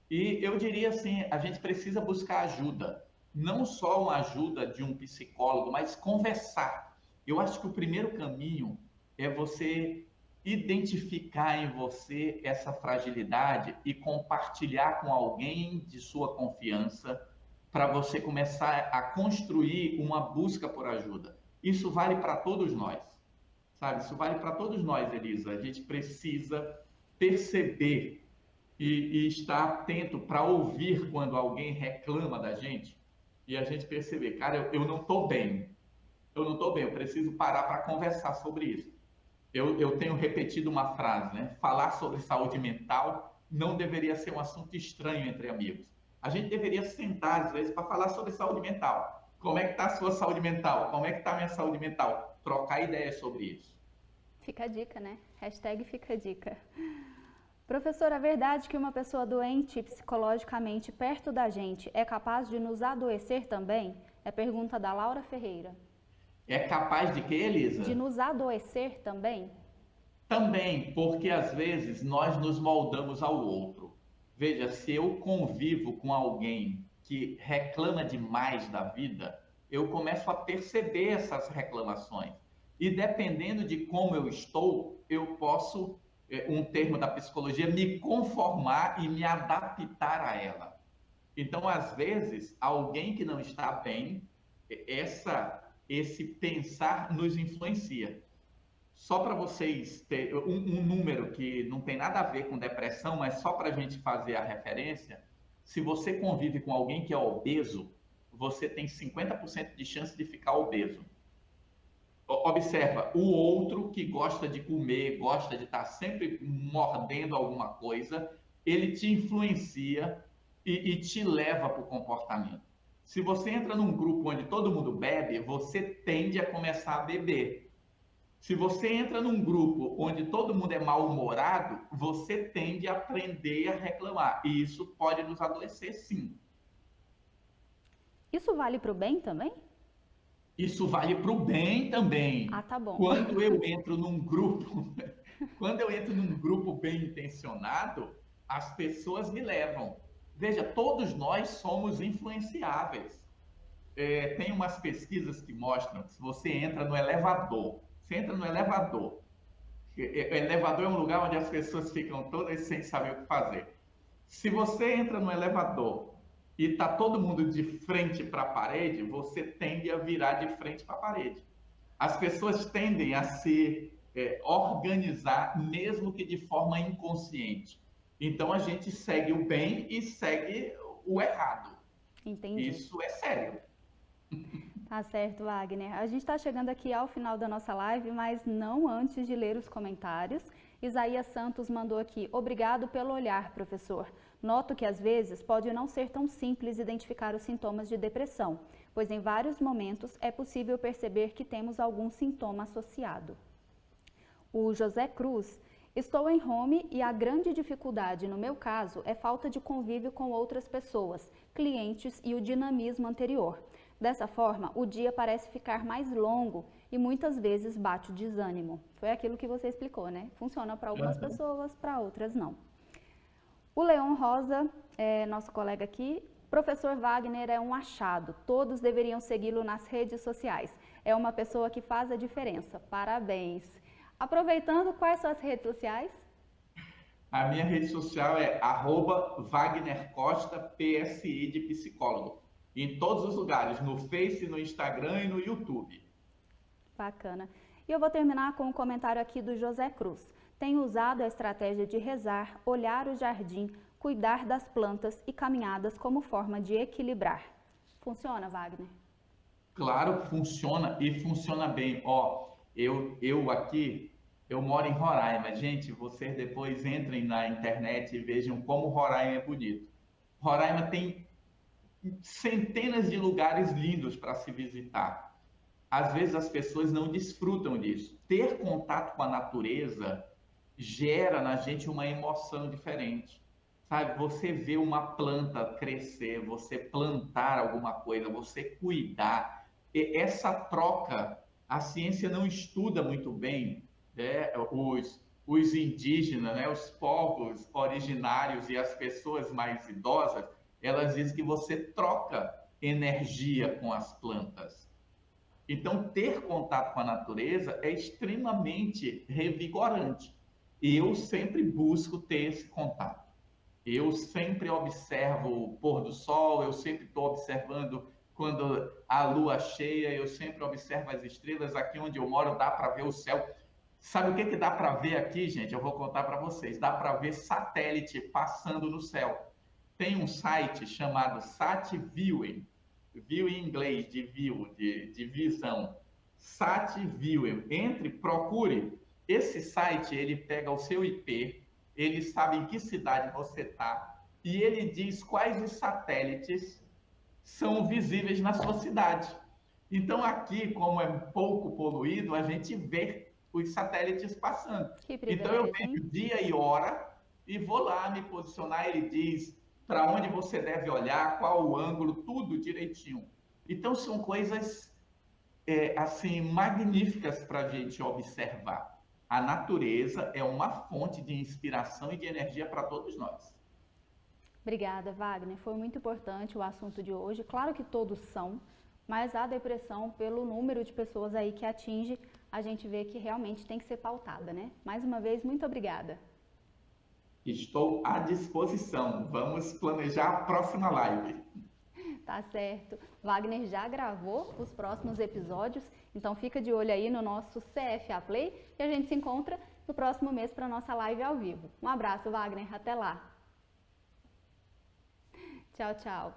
e eu diria assim, a gente precisa buscar ajuda, não só uma ajuda de um psicólogo, mas conversar. Eu acho que o primeiro caminho é você identificar em você essa fragilidade e compartilhar com alguém de sua confiança para você começar a construir uma busca por ajuda. Isso vale para todos nós, sabe? Isso vale para todos nós, Elisa. A gente precisa perceber e estar atento para ouvir quando alguém reclama da gente e a gente perceber, cara, eu não estou bem, eu preciso parar para conversar sobre isso. Eu tenho repetido uma frase, né? Falar sobre saúde mental não deveria ser um assunto estranho entre amigos. A gente deveria sentar, às vezes, para falar sobre saúde mental. Como é que está a sua saúde mental? Como é que está a minha saúde mental? Trocar ideias sobre isso. Fica a dica, né? Hashtag fica a dica. Professor, a verdade que uma pessoa doente psicologicamente perto da gente é capaz de nos adoecer também? É pergunta da Laura Ferreira. É capaz de quê, Elisa? De nos adoecer também? Também, porque às vezes nós nos moldamos ao outro. Veja, se eu convivo com alguém que reclama demais da vida, eu começo a perceber essas reclamações. E dependendo de como eu estou, eu posso, um termo da psicologia, me conformar e me adaptar a ela. Então, às vezes, alguém que não está bem, esse pensar nos influencia. Só para vocês terem um número que não tem nada a ver com depressão, mas só para a gente fazer a referência, se você convive com alguém que é obeso, você tem 50% de chance de ficar obeso. Observa, o outro que gosta de comer, gosta de estar sempre mordendo alguma coisa, ele te influencia e te leva para o comportamento. Se você entra num grupo onde todo mundo bebe, você tende a começar a beber. Se você entra num grupo onde todo mundo é mal-humorado, você tende a aprender a reclamar. E isso pode nos adoecer, sim. Isso vale para o bem também? Isso vale para o bem também. Ah, tá bom. Quando eu entro num grupo bem intencionado, as pessoas me levam. Veja, todos nós somos influenciáveis. Tem umas pesquisas que mostram que se você entra no elevador, o elevador é um lugar onde as pessoas ficam todas sem saber o que fazer. Se você entra no elevador e está todo mundo de frente para a parede, você tende a virar de frente para a parede. As pessoas tendem a se organizar, mesmo que de forma inconsciente. Então, a gente segue o bem e segue o errado. Entendi. Isso é sério. Tá certo, Wagner. A gente está chegando aqui ao final da nossa live, mas não antes de ler os comentários. Isaías Santos mandou aqui: obrigado pelo olhar, professor. Noto que às vezes pode não ser tão simples identificar os sintomas de depressão, pois em vários momentos é possível perceber que temos algum sintoma associado. O José Cruz: estou em home e a grande dificuldade no meu caso é falta de convívio com outras pessoas, clientes e o dinamismo anterior. Dessa forma, o dia parece ficar mais longo e muitas vezes bate o desânimo. Foi aquilo que você explicou, né? Funciona para algumas pessoas, para outras não. O Leon Rosa, nosso colega aqui: professor Wagner é um achado, todos deveriam segui-lo nas redes sociais. É uma pessoa que faz a diferença. Parabéns. Aproveitando, quais são as redes sociais? A minha rede social é @WagnerCosta, PSI de psicólogo. Em todos os lugares, no Face, no Instagram e no YouTube. Bacana. E eu vou terminar com um comentário aqui do José Cruz. Tenho usado a estratégia de rezar, olhar o jardim, cuidar das plantas e caminhadas como forma de equilibrar. Funciona, Wagner? Claro que funciona e funciona bem. Eu aqui, eu moro em Roraima. Gente, vocês depois entrem na internet e vejam como Roraima é bonito. Roraima tem centenas de lugares lindos para se visitar. às vezes as pessoas não desfrutam disso. Ter contato com a natureza gera na gente uma emoção diferente. Sabe, você vê uma planta crescer, você plantar alguma coisa, você cuidar, e essa troca, a ciência não estuda muito bem, né, os indígenas, né, os povos originários e as pessoas mais idosas, elas dizem que você troca energia com as plantas. Então, ter contato com a natureza é extremamente revigorante. E eu sempre busco ter esse contato. Eu sempre observo o pôr do sol, eu sempre estou observando quando a lua cheia, eu sempre observo as estrelas. Aqui onde eu moro dá para ver o céu. Sabe o que dá para ver aqui, gente? Eu vou contar para vocês. Dá para ver satélite passando no céu. Tem um site chamado SatViewing. View em inglês, de view, de visão. SatViewing. Entre, procure. Esse site, ele pega o seu IP, ele sabe em que cidade você está e ele diz quais os satélites são visíveis na sua cidade. Então, aqui, como é pouco poluído, a gente vê os satélites passando. Então, eu vejo dia e hora e vou lá me posicionar. Ele diz para onde você deve olhar, qual o ângulo, tudo direitinho. Então, são coisas assim magníficas para a gente observar. A natureza é uma fonte de inspiração e de energia para todos nós. Obrigada, Wagner. Foi muito importante o assunto de hoje. Claro que todos são, mas a depressão, pelo número de pessoas aí que atinge, a gente vê que realmente tem que ser pautada, né? Mais uma vez, muito obrigada. Estou à disposição. Vamos planejar a próxima live. Tá certo. Wagner já gravou os próximos episódios, então fica de olho aí no nosso CFA Play e a gente se encontra no próximo mês para a nossa live ao vivo. Um abraço, Wagner. Até lá. Tchau, tchau.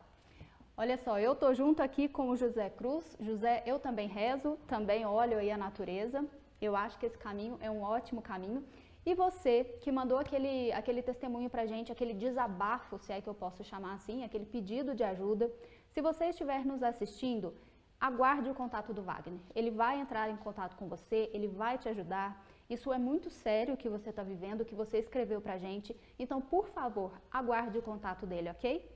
Olha só, eu tô junto aqui com o José Cruz. José, eu também rezo, também olho aí a natureza. Eu acho que esse caminho é um ótimo caminho. E você que mandou aquele testemunho pra gente, aquele desabafo, se é que eu posso chamar assim, aquele pedido de ajuda, se você estiver nos assistindo, aguarde o contato do Wagner. Ele vai entrar em contato com você, ele vai te ajudar. Isso é muito sério o que você está vivendo, o que você escreveu pra gente. Então, por favor, aguarde o contato dele, ok?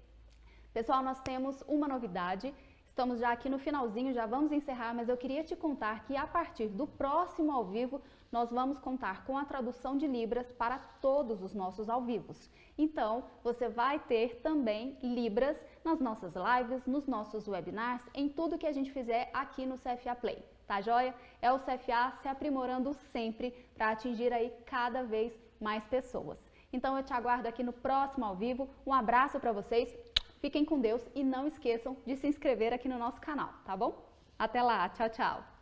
Pessoal, nós temos uma novidade. Estamos já aqui no finalzinho, já vamos encerrar, mas eu queria te contar que a partir do próximo ao vivo, nós vamos contar com a tradução de Libras para todos os nossos ao vivos. Então, você vai ter também Libras nas nossas lives, nos nossos webinars, em tudo que a gente fizer aqui no CFA Play, tá joia? É o CFA se aprimorando sempre para atingir aí cada vez mais pessoas. Então, eu te aguardo aqui no próximo ao vivo. Um abraço para vocês. Fiquem com Deus e não esqueçam de se inscrever aqui no nosso canal, tá bom? Até lá, tchau, tchau!